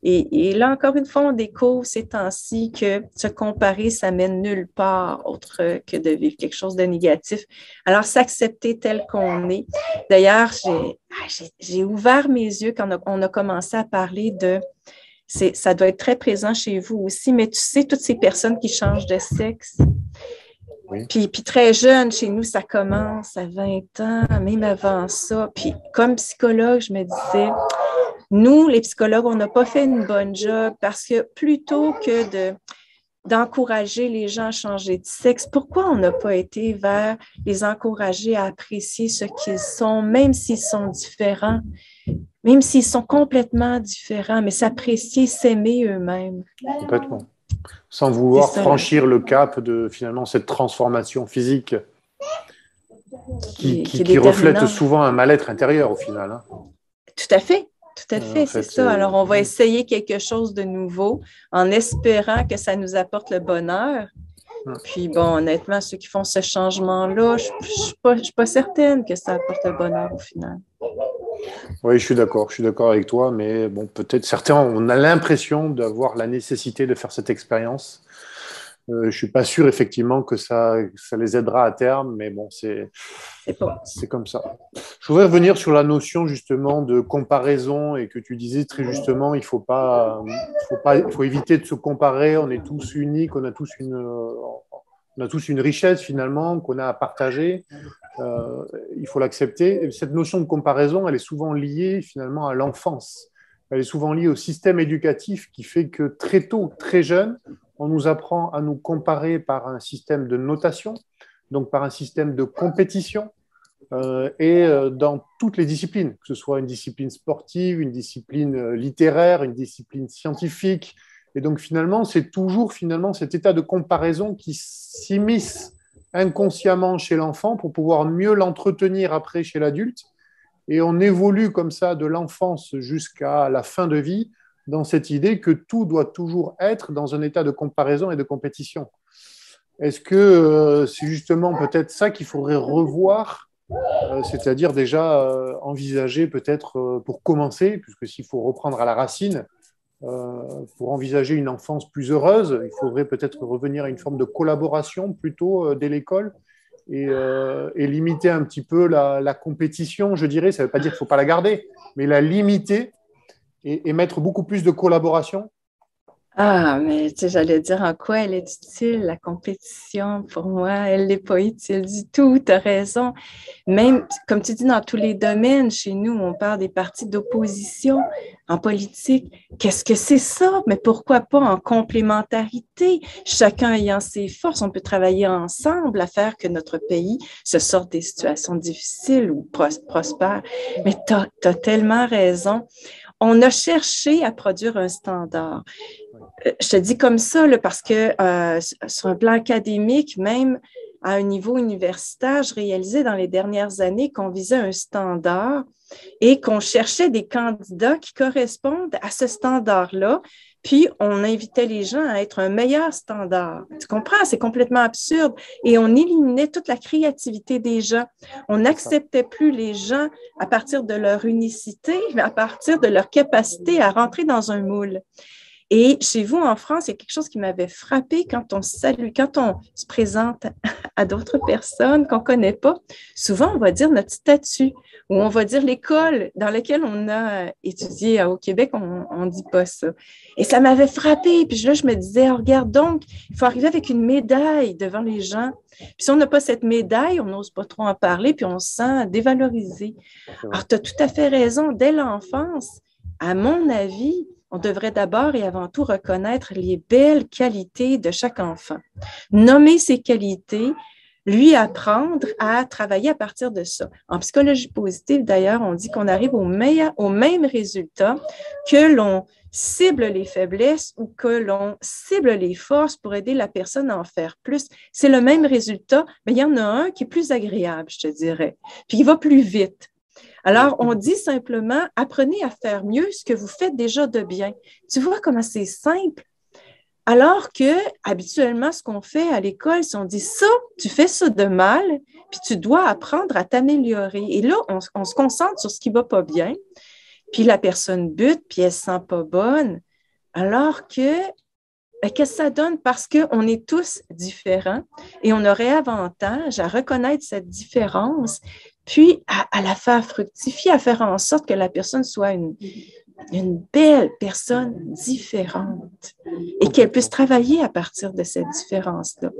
Et là, encore une fois, on découvre ces temps-ci que se comparer, ça mène nulle part autre que de vivre quelque chose de négatif. Alors, s'accepter tel qu'on est. D'ailleurs, j'ai ouvert mes yeux quand on a commencé à parler de... Ça doit être très présent chez vous aussi, mais tu sais, toutes ces personnes qui changent de sexe. Oui. Puis très jeune, chez nous, ça commence à 20 ans, même avant ça. Puis comme psychologue, je me disais, nous, les psychologues, on n'a pas fait une bonne job parce que plutôt que d'encourager les gens à changer de sexe, pourquoi on n'a pas été vers les encourager à apprécier ce qu'ils sont, même s'ils sont différents? Même s'ils sont complètement différents, mais s'apprécier, s'aimer eux-mêmes. Complètement. Sans vouloir franchir le cap de finalement cette transformation physique qui reflète souvent un mal-être intérieur au final. Hein. Tout à fait. Tout à fait, c'est ça. Alors, on va essayer quelque chose de nouveau en espérant que ça nous apporte le bonheur. Puis, bon, honnêtement, ceux qui font ce changement-là, je ne suis pas certaine que ça apporte le bonheur au final. Oui, je suis d'accord avec toi, mais bon, peut-être certains, on a l'impression d'avoir la nécessité de faire cette expérience. Je ne suis pas sûr, effectivement, que ça les aidera à terme, mais bon, c'est comme ça. Je voudrais revenir sur la notion, justement, de comparaison et que tu disais très justement, il faut éviter de se comparer, on est tous uniques, on a tous une richesse, finalement, qu'on a à partager. Il faut l'accepter. Et cette notion de comparaison, elle est souvent liée, finalement, à l'enfance. Elle est souvent liée au système éducatif qui fait que très tôt, très jeune, on nous apprend à nous comparer par un système de notation, donc par un système de compétition, et dans toutes les disciplines, que ce soit une discipline sportive, une discipline littéraire, une discipline scientifique. Et donc finalement, c'est toujours cet état de comparaison qui s'immisce inconsciemment chez l'enfant pour pouvoir mieux l'entretenir après chez l'adulte. Et on évolue comme ça de l'enfance jusqu'à la fin de vie dans cette idée que tout doit toujours être dans un état de comparaison et de compétition. Est-ce que c'est justement peut-être ça qu'il faudrait revoir, c'est-à-dire déjà envisager peut-être pour commencer, puisque s'il faut reprendre à la racine, pour envisager une enfance plus heureuse, il faudrait peut-être revenir à une forme de collaboration plutôt dès l'école et limiter un petit peu la compétition, je dirais. Ça ne veut pas dire qu'il ne faut pas la garder, mais la limiter et mettre beaucoup plus de collaboration. Ah, mais tu sais, j'allais dire en quoi elle est utile, la compétition. Pour moi, elle n'est pas utile du tout, tu as raison. Même, comme tu dis, dans tous les domaines, chez nous, on parle des partis d'opposition en politique. Qu'est-ce que c'est ça? Mais pourquoi pas en complémentarité? Chacun ayant ses forces, on peut travailler ensemble à faire que notre pays se sorte des situations difficiles ou prospère. Mais tu as tellement raison. On a cherché à produire un standard. Je te dis comme ça là, parce que sur un plan académique, même à un niveau universitaire, je réalisais dans les dernières années qu'on visait un standard et qu'on cherchait des candidats qui correspondent à ce standard-là. Puis, on invitait les gens à être un meilleur standard. Tu comprends? C'est complètement absurde. Et on éliminait toute la créativité des gens. On n'acceptait plus les gens à partir de leur unicité, mais à partir de leur capacité à rentrer dans un moule. Et chez vous, en France, il y a quelque chose qui m'avait frappé quand on se présente à d'autres personnes qu'on ne connaît pas. Souvent, on va dire notre statut ou on va dire l'école dans laquelle on a étudié au Québec, on ne dit pas ça. Et ça m'avait frappé. Puis là, je me disais, oh, regarde donc, il faut arriver avec une médaille devant les gens. Puis si on n'a pas cette médaille, on n'ose pas trop en parler, puis on se sent dévalorisé. Alors, tu as tout à fait raison. Dès l'enfance, à mon avis, on devrait d'abord et avant tout reconnaître les belles qualités de chaque enfant. Nommer ses qualités, lui apprendre à travailler à partir de ça. En psychologie positive, d'ailleurs, on dit qu'on arrive au même résultat que l'on cible les faiblesses ou que l'on cible les forces pour aider la personne à en faire plus. C'est le même résultat, mais il y en a un qui est plus agréable, je te dirais, puis il va plus vite. Alors, on dit simplement, apprenez à faire mieux ce que vous faites déjà de bien. Tu vois comment c'est simple? Alors que, habituellement, ce qu'on fait à l'école, c'est on dit ça, tu fais ça de mal, puis tu dois apprendre à t'améliorer. Et là, on se concentre sur ce qui va pas bien, puis la personne bute, puis elle se sent pas bonne. Alors que, qu'est-ce que ça donne? Parce qu'on est tous différents et on aurait avantage à reconnaître cette différence, puis à la faire fructifier, à faire en sorte que la personne soit une belle personne différente et qu'elle puisse travailler à partir de cette différence-là.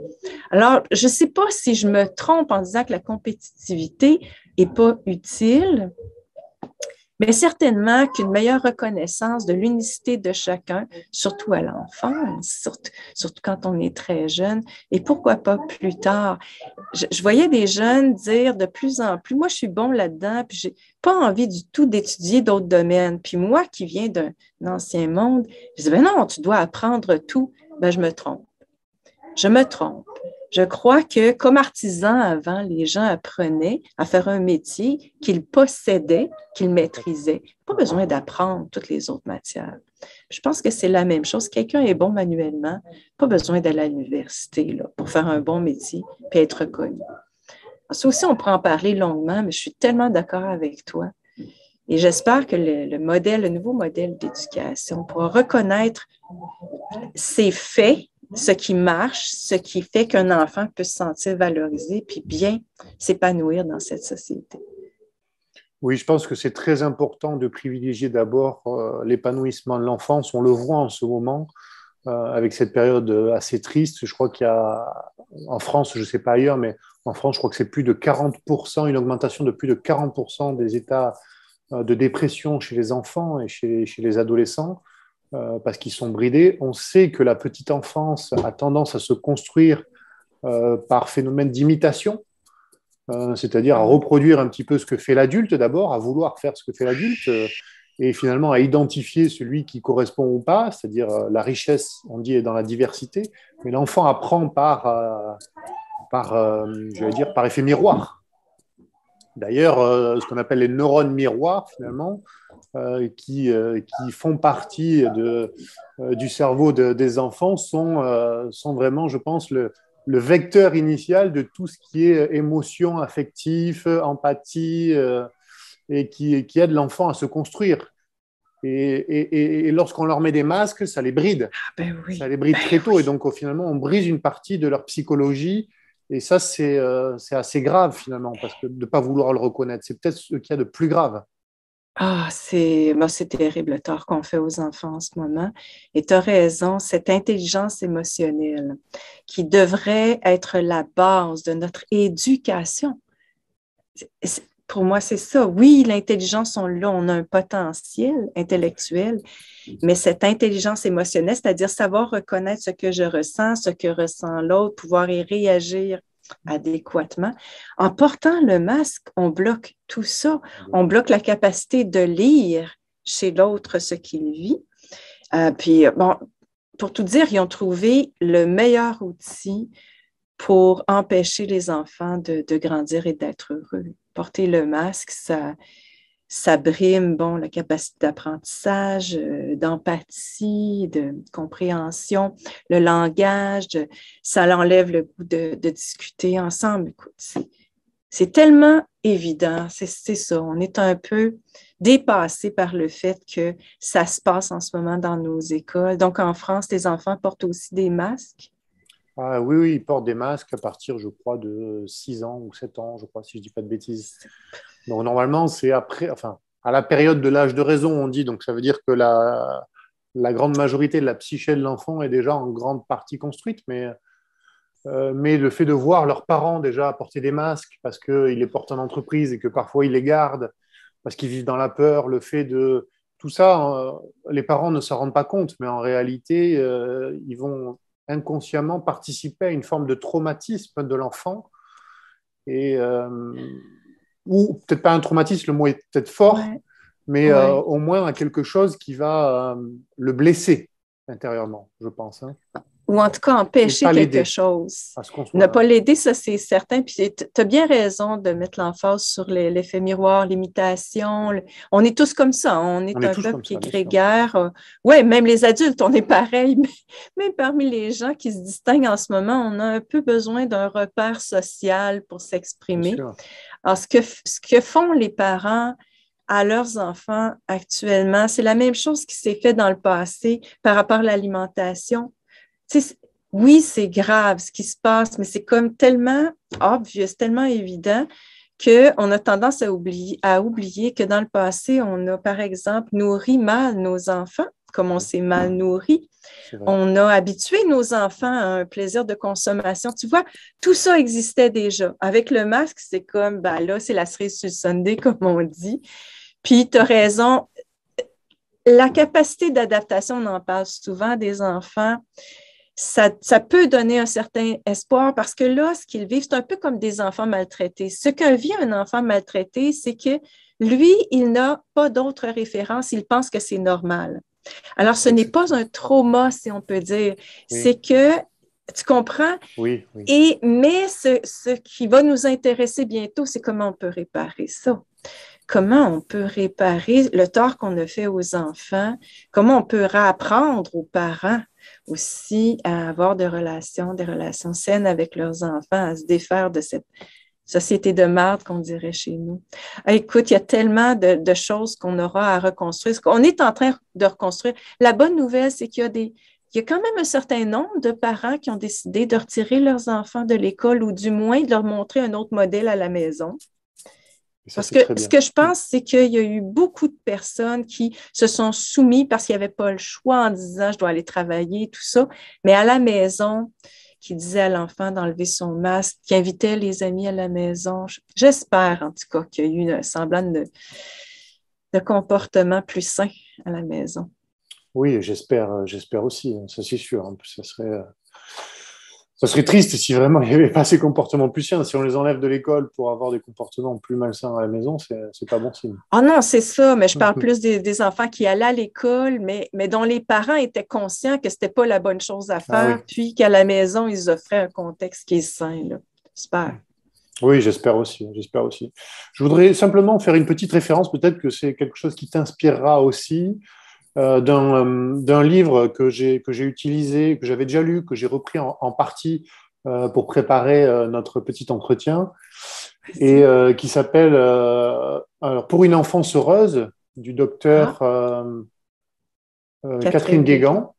Alors, je ne sais pas si je me trompe en disant que la compétitivité n'est pas utile, mais certainement qu'une meilleure reconnaissance de l'unicité de chacun, surtout à l'enfance, surtout quand on est très jeune, et pourquoi pas plus tard. Je voyais des jeunes dire de plus en plus, moi je suis bon là-dedans, puis j'ai pas envie du tout d'étudier d'autres domaines. Puis moi qui viens d'un ancien monde, je dis, ben non, tu dois apprendre tout. Ben je me trompe. Je me trompe. Je crois que comme artisan avant, les gens apprenaient à faire un métier qu'ils possédaient, qu'ils maîtrisaient. Pas besoin d'apprendre toutes les autres matières. Je pense que c'est la même chose. Quelqu'un est bon manuellement, pas besoin d'aller à l'université là, pour faire un bon métier et être reconnu. Ça aussi, on pourra en parler longuement, mais je suis tellement d'accord avec toi. Et j'espère que le nouveau modèle d'éducation pourra reconnaître ces faits, ce qui marche, ce qui fait qu'un enfant peut se sentir valorisé puis bien s'épanouir dans cette société. Oui, je pense que c'est très important de privilégier d'abord l'épanouissement de l'enfance. On le voit en ce moment avec cette période assez triste. Je crois qu'il y a, en France, je ne sais pas ailleurs, mais en France, je crois que c'est plus de 40%, une augmentation de plus de 40% des états de dépression chez les enfants et chez les adolescents. Parce qu'ils sont bridés. On sait que la petite enfance a tendance à se construire par phénomène d'imitation, c'est-à-dire à reproduire un petit peu ce que fait l'adulte d'abord, à vouloir faire ce que fait l'adulte, et finalement à identifier celui qui correspond ou pas, c'est-à-dire la richesse, on dit, est dans la diversité, mais l'enfant apprend je vais dire, par effet miroir. D'ailleurs, ce qu'on appelle les neurones miroirs, finalement, qui font partie du cerveau des enfants sont vraiment, je pense, le vecteur initial de tout ce qui est émotion, affectif, empathie, et qui aide l'enfant à se construire. Et lorsqu'on leur met des masques, ça les bride. Ah ben oui, Ça les bride ben très tôt. oui. Et donc, finalement, on brise une partie de leur psychologie. Et ça, c'est assez grave, finalement, parce que de ne pas vouloir le reconnaître, c'est peut-être ce qu'il y a de plus grave. Ah, c'est terrible le tort qu'on fait aux enfants en ce moment. Et tu as raison, cette intelligence émotionnelle qui devrait être la base de notre éducation. Pour moi, c'est ça. Oui, l'intelligence, on l'a, on a un potentiel intellectuel, mais cette intelligence émotionnelle, c'est-à-dire savoir reconnaître ce que je ressens, ce que ressent l'autre, pouvoir y réagir adéquatement. En portant le masque, on bloque tout ça. On bloque la capacité de lire chez l'autre ce qu'il vit. Puis, bon, pour tout dire, ils ont trouvé le meilleur outil pour empêcher les enfants de grandir et d'être heureux. Porter le masque, ça brime bon, la capacité d'apprentissage, d'empathie, de compréhension, le langage, ça l'enlève le goût de discuter ensemble. Écoute, c'est tellement évident, c'est ça. On est un peu dépassé par le fait que ça se passe en ce moment dans nos écoles. Donc, en France, les enfants portent aussi des masques. Ah, oui, oui, ils portent des masques à partir, je crois, de 6 ans ou 7 ans, je crois, si je ne dis pas de bêtises. Donc, normalement, c'est après, enfin, à la période de l'âge de raison, on dit. Donc, ça veut dire que la grande majorité de la psyché de l'enfant est déjà en grande partie construite. Mais le fait de voir leurs parents déjà porter des masques parce qu'ils les portent en entreprise et que parfois ils les gardent parce qu'ils vivent dans la peur, le fait de tout ça, les parents ne s'en rendent pas compte, mais en réalité, ils vont inconsciemment participer à une forme de traumatisme de l'enfant et ou peut-être pas un traumatisme, le mot est peut-être fort, Ouais, mais ouais. au moins à quelque chose qui va le blesser intérieurement, je pense. Hein. ou en tout cas empêcher quelque chose. Ne pas l'aider, ça c'est certain. Puis tu as bien raison de mettre l'emphase sur l'effet miroir, l'imitation. On est tous comme ça. On est un peuple qui est grégaire. Oui, même les adultes, on est pareil. Même parmi les gens qui se distinguent en ce moment, on a un peu besoin d'un repère social pour s'exprimer. Alors, ce que font les parents à leurs enfants actuellement, c'est la même chose qui s'est fait dans le passé par rapport à l'alimentation. Oui, c'est grave ce qui se passe, mais c'est comme tellement obvious, tellement évident qu'on a tendance à oublier que dans le passé, on a, par exemple, nourri mal nos enfants, comme on s'est mal nourri. On a habitué nos enfants à un plaisir de consommation. Tu vois, tout ça existait déjà. Avec le masque, c'est comme, ben là, c'est la cerise sur le sundae, comme on dit. Puis, tu as raison, la capacité d'adaptation, on en parle souvent des enfants, ça peut donner un certain espoir parce que là, ce qu'ils vivent, c'est un peu comme des enfants maltraités. Ce que vit un enfant maltraité, c'est que lui, il n'a pas d'autre référence, il pense que c'est normal. Alors, ce n'est pas un trauma, si on peut dire. Oui. C'est que, tu comprends? Oui. Mais ce qui va nous intéresser bientôt, c'est comment on peut réparer ça. Comment on peut réparer le tort qu'on a fait aux enfants, comment on peut réapprendre aux parents aussi à avoir des relations saines avec leurs enfants, à se défaire de cette société de merde qu'on dirait chez nous. Écoute, il y a tellement de choses qu'on aura à reconstruire. On est en train de reconstruire. La bonne nouvelle, c'est qu'il y a quand même un certain nombre de parents qui ont décidé de retirer leurs enfants de l'école ou du moins de leur montrer un autre modèle à la maison. Parce que ce que je pense, c'est qu'il y a eu beaucoup de personnes qui se sont soumises parce qu'il n'y avait pas le choix en disant « je dois aller travailler », tout ça, mais à la maison, qui disait à l'enfant d'enlever son masque, qui invitait les amis à la maison. J'espère en tout cas qu'il y a eu un semblant de comportement plus sain à la maison. Oui, j'espère aussi, ça c'est sûr. Ça serait triste si vraiment il n'y avait pas ces comportements plus sains. Si on les enlève de l'école pour avoir des comportements plus malsains à la maison, c'est pas bon signe. Ah non, c'est ça, mais je parle plus des enfants qui allaient à l'école, mais dont les parents étaient conscients que c'était pas la bonne chose à faire, puis qu'à la maison, ils offraient un contexte qui est sain. J'espère. Oui, j'espère aussi. Je voudrais simplement faire une petite référence, peut-être que c'est quelque chose qui t'inspirera aussi. D'un livre que j'ai utilisé, que j'avais déjà lu, que j'ai repris en partie pour préparer notre petit entretien, et qui s'appelle Pour une enfance heureuse, du docteur Catherine Guégan.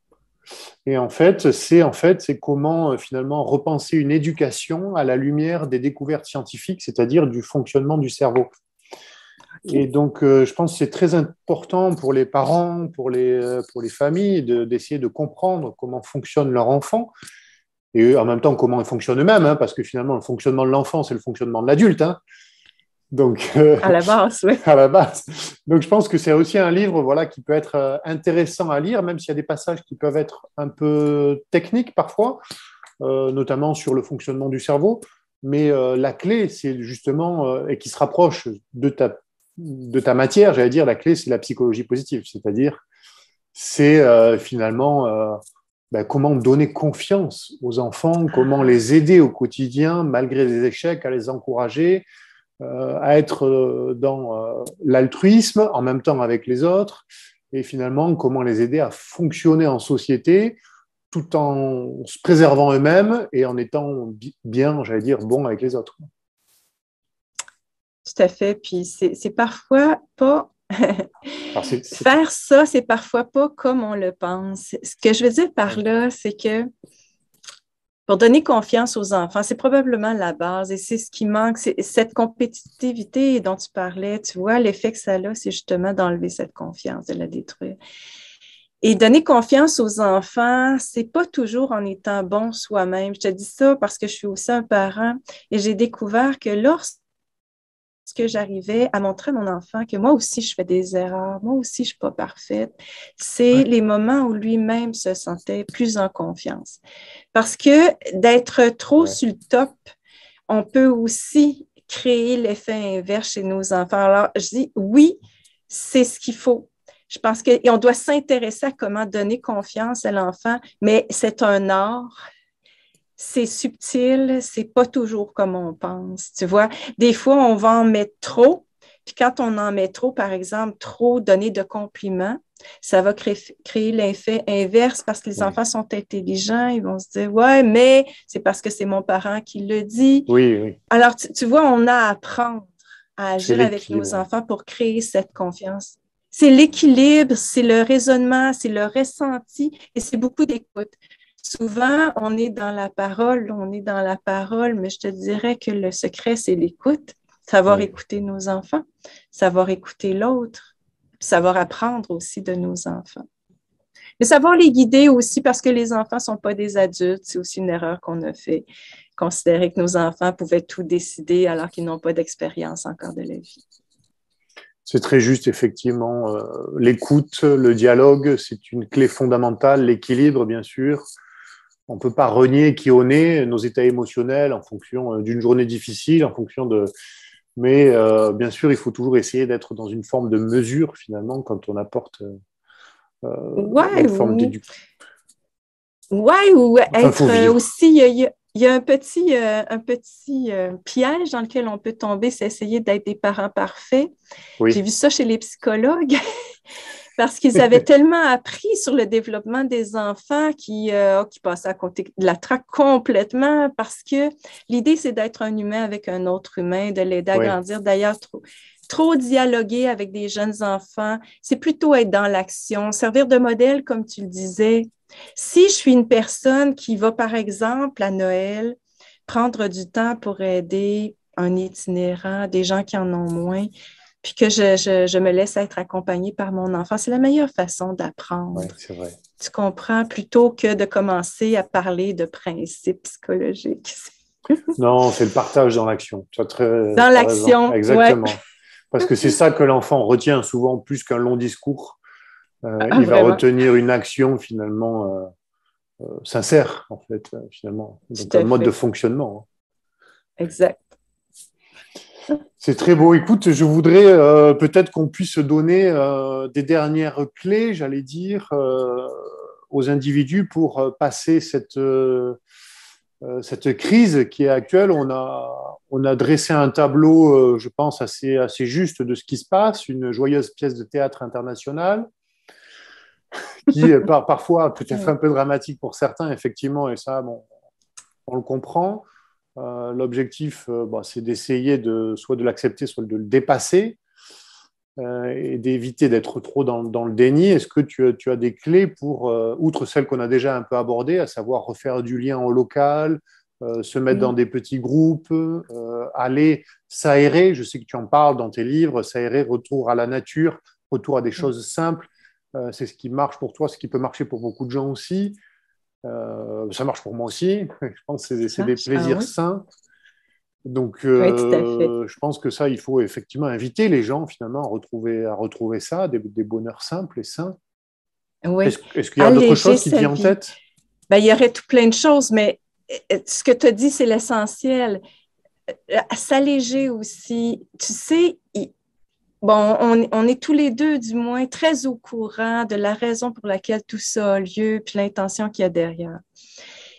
Et en fait, c'est comment finalement repenser une éducation à la lumière des découvertes scientifiques, c'est-à-dire du fonctionnement du cerveau. Et donc, je pense que c'est très important pour les parents, pour les familles, d'essayer de comprendre comment fonctionne leur enfant et en même temps comment ils fonctionnent eux-mêmes, hein, parce que finalement, le fonctionnement de l'enfant, c'est le fonctionnement de l'adulte. Hein. Donc, à la base, oui. À la base. Donc, je pense que c'est aussi un livre qui peut être intéressant à lire, même s'il y a des passages qui peuvent être un peu techniques parfois, notamment sur le fonctionnement du cerveau. Mais la clé, c'est justement, et qui se rapproche de ta matière, j'allais dire, la clé, c'est la psychologie positive, c'est-à-dire, c'est finalement comment donner confiance aux enfants, comment les aider au quotidien, malgré les échecs, à les encourager, à être dans l'altruisme, en même temps avec les autres, et finalement, comment les aider à fonctionner en société, tout en se préservant eux-mêmes et en étant bien, j'allais dire, bon avec les autres. Tout à fait. Puis c'est parfois pas. Faire ça, c'est parfois pas comme on le pense. Ce que je veux dire par là, c'est que pour donner confiance aux enfants, c'est probablement la base et c'est ce qui manque. C'est cette compétitivité dont tu parlais, tu vois, l'effet que ça a, c'est justement d'enlever cette confiance, de la détruire. Et donner confiance aux enfants, c'est pas toujours en étant bon soi-même. Je te dis ça parce que je suis aussi un parent et j'ai découvert que lorsque j'arrivais à montrer à mon enfant que moi aussi, je fais des erreurs, moi aussi, je ne suis pas parfaite, c'est les moments où lui-même se sentait plus en confiance. Parce que d'être trop sur le top, on peut aussi créer l'effet inverse chez nos enfants. Alors, je dis oui, c'est ce qu'il faut. Je pense qu'on doit s'intéresser à comment donner confiance à l'enfant, mais c'est un art. C'est subtil, c'est pas toujours comme on pense. Tu vois, des fois, on va en mettre trop. Puis quand on en met trop, par exemple, trop donner de compliments, ça va créer l'effet inverse parce que les Oui, enfants sont intelligents. Ils vont se dire, ouais, mais c'est parce que c'est mon parent qui le dit. oui, oui. Alors, tu vois, on a à apprendre à C'est agir avec nos l'équilibre. enfants pour créer cette confiance. C'est l'équilibre, c'est le raisonnement, c'est le ressenti et c'est beaucoup d'écoute. Souvent, on est dans la parole, mais je te dirais que le secret, c'est l'écoute. Savoir Oui. écouter nos enfants, savoir écouter l'autre, puis savoir apprendre aussi de nos enfants. Mais savoir les guider aussi parce que les enfants ne sont pas des adultes, c'est aussi une erreur qu'on a fait. Considérer que nos enfants pouvaient tout décider alors qu'ils n'ont pas d'expérience encore de la vie. C'est très juste, effectivement. L'écoute, le dialogue, c'est une clé fondamentale. L'équilibre, bien sûr. On ne peut pas renier qui on est, nos états émotionnels en fonction d'une journée difficile, en fonction de. Mais bien sûr, il faut toujours essayer d'être dans une forme de mesure, finalement, quand on apporte Ouais, une forme d'éducation. ouais, ou Enfin, il faut être vivre. aussi, il y a un petit piège dans lequel on peut tomber, c'est essayer d'être des parents parfaits. J'ai Oui. vu ça chez les psychologues parce qu'ils avaient tellement appris sur le développement des enfants qui passaient à côté de la traque complètement parce que l'idée, c'est d'être un humain avec un autre humain, de l'aider à Oui. grandir. D'ailleurs, trop dialoguer avec des jeunes enfants, c'est plutôt être dans l'action, servir de modèle, comme tu le disais. Si je suis une personne qui va, par exemple, à Noël, prendre du temps pour aider un itinérant, des gens qui en ont moins, puis que je me laisse être accompagnée par mon enfant, c'est la meilleure façon Oui, d'apprendre. c'est vrai. Tu comprends, plutôt que de commencer à parler de principes psychologiques. Non, c'est le partage dans l'action. Tu as Dans t'as raison. l'action, ouais, Exactement. Parce que c'est ça que l'enfant retient souvent plus qu'un long discours. ah, Il va vraiment, retenir une action finalement sincère, en fait, finalement. Donc tout un à mode de fait, fonctionnement. exact. C'est très beau. Écoute, je voudrais peut-être qu'on puisse donner des dernières clés, j'allais dire, aux individus pour passer cette crise qui est actuelle. On a dressé un tableau, je pense, assez juste de ce qui se passe, une joyeuse pièce de théâtre internationale qui, parfois, peut être un peu dramatique pour certains, effectivement, et ça, bon, on le comprend. L'objectif, c'est d'essayer soit de l'accepter, soit de le dépasser et d'éviter d'être trop dans le déni. Est-ce que tu as des clés pour, outre celles qu'on a déjà un peu abordées, à savoir refaire du lien au local, se mettre dans Oui. des petits groupes, aller s'aérer, je sais que tu en parles dans tes livres, s'aérer, retour à la nature, retour à des choses simples, c'est ce qui marche pour toi, ce qui peut marcher pour beaucoup de gens aussi. Ça marche pour moi aussi. Je pense que c'est des Ah plaisirs oui, sains. Donc, oui, tout à fait. je pense que ça, il faut effectivement inviter les gens finalement à retrouver ça, des bonheurs simples et sains. Oui. Est-ce qu'il y a d'autres Alléger choses qui te sa viennent en vie. tête? Ben, il y aurait tout plein de choses, mais ce que tu as dit, c'est l'essentiel. S'alléger aussi. Tu sais, bon, on est tous les deux, du moins, très au courant de la raison pour laquelle tout ça a lieu, puis l'intention qu'il y a derrière.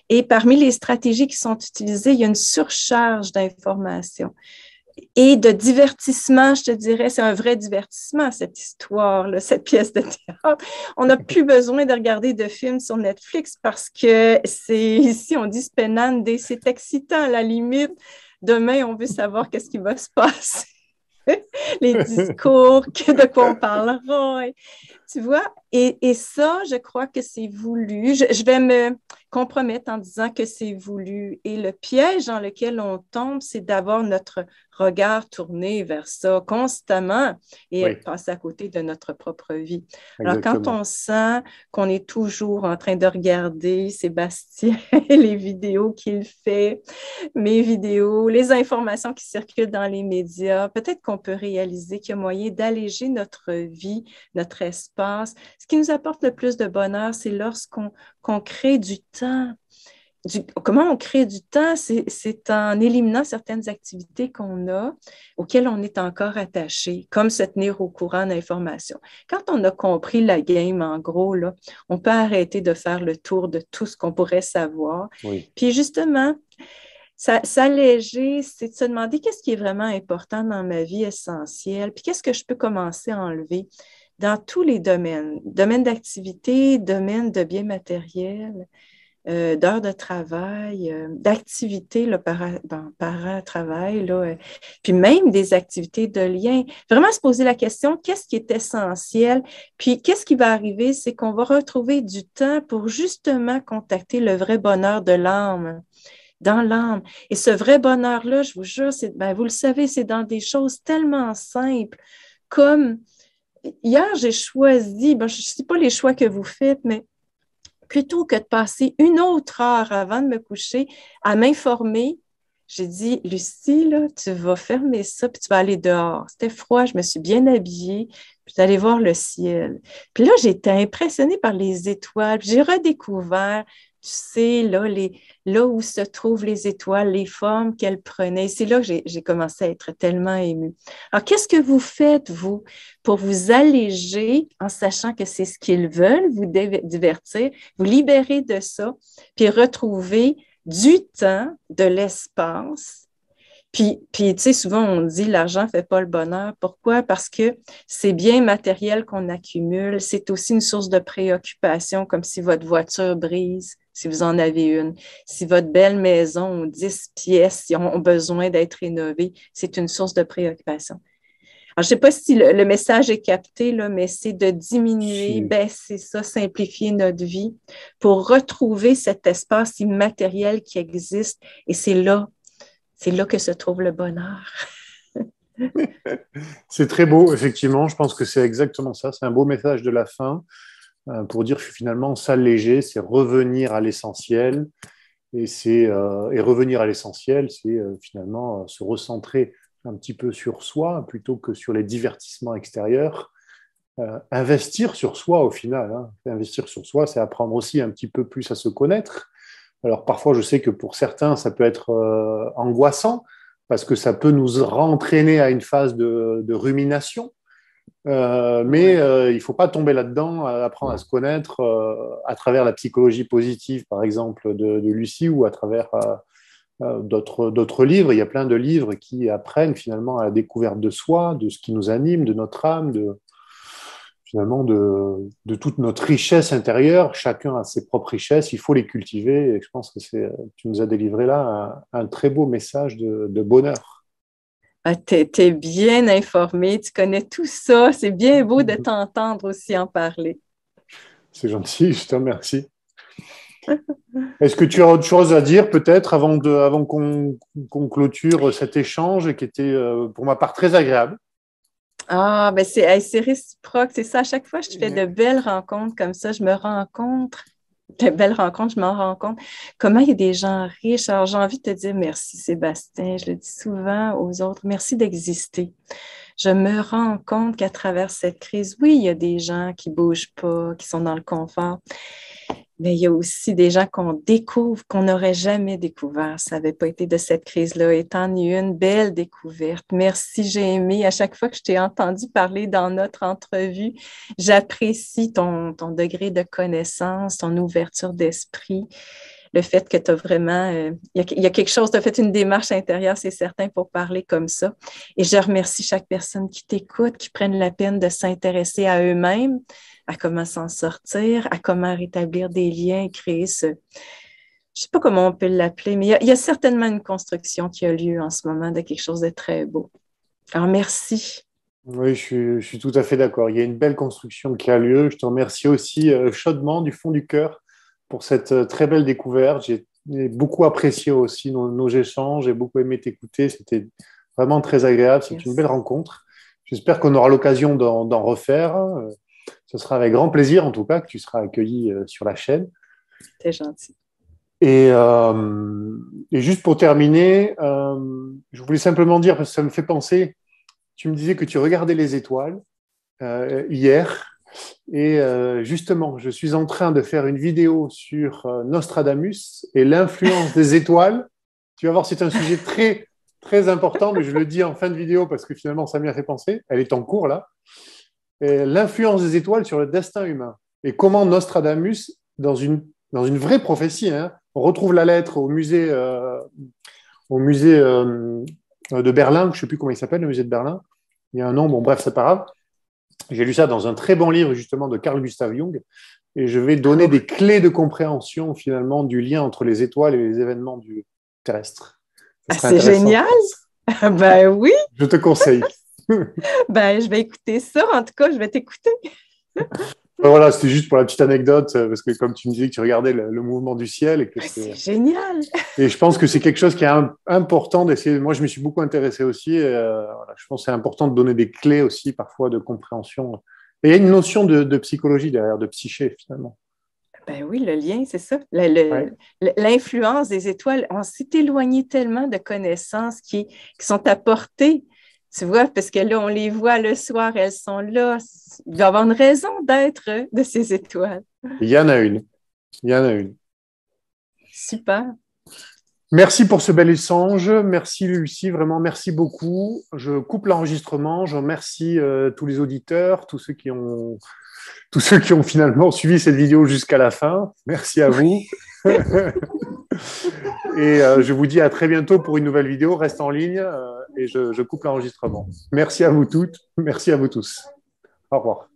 Et parmi les stratégies qui sont utilisées, il y a une surcharge d'informations et de divertissement, je te dirais, c'est un vrai divertissement, cette histoire, là, cette pièce de théâtre. On n'a plus besoin de regarder de films sur Netflix parce que c'est ici, on dit spénande, c'est excitant à la limite. Demain, on veut savoir qu'est-ce qui va se passer. Les discours, de quoi on parlera. Tu vois, et ça, je crois que c'est voulu. Je vais me compromettre en disant que c'est voulu. Et le piège dans lequel on tombe, c'est d'avoir notre regard tourné vers ça constamment et Oui, passer à côté de notre propre vie. Alors, quand exactement. on sent qu'on est toujours en train de regarder Sébastien, les vidéos qu'il fait, mes vidéos, les informations qui circulent dans les médias, peut-être qu'on peut réaliser qu'il y a moyen d'alléger notre vie, notre espace. Ce qui nous apporte le plus de bonheur, c'est lorsqu'on crée du temps comment on crée du temps, c'est en éliminant certaines activités qu'on a, auxquelles on est encore attaché, comme se tenir au courant d'informations. Quand on a compris la game, en gros, là, on peut arrêter de faire le tour de tout ce qu'on pourrait savoir. Oui. Puis justement, s'alléger, c'est de se demander qu'est-ce qui est vraiment important dans ma vie essentielle, puis qu'est-ce que je peux commencer à enlever dans tous les domaines, domaines d'activité, domaines de biens matériels, d'heures de travail, d'activités para-travail, puis même des activités de lien. Vraiment se poser la question, qu'est-ce qui est essentiel? Puis qu'est-ce qui va arriver? C'est qu'on va retrouver du temps pour justement contacter le vrai bonheur de l'âme, dans l'âme. Et ce vrai bonheur-là, je vous jure, vous le savez, c'est dans des choses tellement simples comme hier, j'ai choisi, je ne sais pas les choix que vous faites, mais plutôt que de passer une autre heure avant de me coucher à m'informer, j'ai dit, Lucie, là, tu vas fermer ça, puis tu vas aller dehors. C'était froid, je me suis bien habillée, puis d'aller voir le ciel. Puis là, j'étais impressionnée par les étoiles. J'ai redécouvert, tu sais, là où se trouvent les étoiles, les formes qu'elles prenaient. C'est là que j'ai commencé à être tellement émue. Alors, qu'est-ce que vous faites, vous, pour vous alléger en sachant que c'est ce qu'ils veulent, vous divertir, vous libérer de ça, puis retrouver du temps, de l'espace. Puis, tu sais, souvent, on dit l'argent ne fait pas le bonheur. Pourquoi? Parce que c'est bien matériel qu'on accumule. C'est aussi une source de préoccupation, comme si votre voiture brise, si vous en avez une. Si votre belle maison, 10 pièces, si ont besoin d'être rénovées, c'est une source de préoccupation. Alors, je ne sais pas si le message est capté, là, mais c'est de diminuer, baisser ça, simplifier notre vie pour retrouver cet espace immatériel qui existe. Et c'est là que se trouve le bonheur. C'est très beau, effectivement. Je pense que c'est exactement ça. C'est un beau message de la fin pour dire que finalement, s'alléger, c'est revenir à l'essentiel. Et revenir à l'essentiel, c'est finalement se recentrer un petit peu sur soi plutôt que sur les divertissements extérieurs. Investir sur soi au final. Hein. Investir sur soi, c'est apprendre aussi un petit peu plus à se connaître. Alors parfois, je sais que pour certains, ça peut être angoissant parce que ça peut nous rentraîner à une phase de rumination. Mais il ne faut pas tomber là-dedans, apprendre à se connaître à travers la psychologie positive, par exemple, de Lucie ou à travers d'autres livres. Il y a plein de livres qui apprennent finalement à la découverte de soi, de ce qui nous anime, de notre âme, finalement de toute notre richesse intérieure. Chacun a ses propres richesses, il faut les cultiver. Et je pense que tu nous as délivré là un très beau message de bonheur. Ah, t'es bien informé, tu connais tout ça. C'est bien beau de t'entendre aussi en parler. C'est gentil, je te remercie. Est-ce que tu as autre chose à dire peut-être avant qu'on clôture cet échange qui était pour ma part très agréable? Ah, ben c'est réciproque, c'est ça. À chaque fois, je fais de belles rencontres comme ça. Je me rencontre, de belles rencontres, je m'en rends compte. Comment il y a des gens riches. Alors, j'ai envie de te dire merci, Sébastien. Je le dis souvent aux autres. Merci d'exister. Je me rends compte qu'à travers cette crise, oui, il y a des gens qui ne bougent pas, qui sont dans le confort. Mais il y a aussi des gens qu'on découvre, qu'on n'aurait jamais découvert. Ça n'avait pas été de cette crise-là. Et t'en es une belle découverte. Merci, j'ai aimé. À chaque fois que je t'ai entendu parler dans notre entrevue, j'apprécie ton degré de connaissance, ton ouverture d'esprit, le fait que tu as vraiment... il y a quelque chose, tu as fait une démarche intérieure, c'est certain, pour parler comme ça. Et je remercie chaque personne qui t'écoute, qui prennent la peine de s'intéresser à eux-mêmes, à comment s'en sortir, à comment rétablir des liens, créer je ne sais pas comment on peut l'appeler, mais il y a certainement une construction qui a lieu en ce moment de quelque chose de très beau. Alors, merci. Oui, je suis tout à fait d'accord. Il y a une belle construction qui a lieu. Je te remercie aussi chaudement du fond du cœur pour cette très belle découverte. J'ai beaucoup apprécié aussi nos échanges. J'ai beaucoup aimé t'écouter. C'était vraiment très agréable. C'est une belle rencontre. J'espère qu'on aura l'occasion d'en refaire. Ce sera avec grand plaisir, en tout cas, que tu seras accueilli sur la chaîne. C'est gentil. Et juste pour terminer, je voulais simplement dire, parce que ça me fait penser, tu me disais que tu regardais les étoiles hier. Et justement, je suis en train de faire une vidéo sur Nostradamus et l'influence des étoiles. Tu vas voir, c'est un sujet très, très important, mais je le dis en fin de vidéo parce que finalement, ça m'y a fait penser. Elle est en cours là. L'influence des étoiles sur le destin humain. Et comment Nostradamus, dans une vraie prophétie, hein, on retrouve la lettre au musée de Berlin, je ne sais plus comment il s'appelle, le musée de Berlin. Il y a un nom, bon bref, c'est pas grave. J'ai lu ça dans un très bon livre justement de Carl Gustav Jung et je vais donner des clés de compréhension finalement du lien entre les étoiles et les événements du terrestre. C'est génial! Ben oui! Je te conseille. Ben, je vais écouter ça. En tout cas, je vais t'écouter. Voilà, c'était juste pour la petite anecdote, parce que comme tu me disais que tu regardais le mouvement du ciel. Et que c'est génial! Et je pense que c'est quelque chose qui est important d'essayer. Moi, je me suis beaucoup intéressé aussi. Voilà, je pense que c'est important de donner des clés aussi, parfois, de compréhension. Et il y a une notion de psychologie derrière, de psyché, finalement. Ben oui, le lien, c'est ça. L'influence des étoiles. On s'est éloigné tellement de connaissances qui sont apportées. Tu vois, parce que là, on les voit le soir, elles sont là. Il doit y avoir une raison d'être de ces étoiles. Il y en a une. Il y en a une. Super. Merci pour ce bel échange. Merci Lucie, vraiment merci beaucoup. Je coupe l'enregistrement. Je remercie tous les auditeurs, tous ceux qui ont finalement suivi cette vidéo jusqu'à la fin. Merci à vous. Et je vous dis à très bientôt pour une nouvelle vidéo. Reste en ligne et je coupe l'enregistrement. Merci à vous toutes. Merci à vous tous. Au revoir.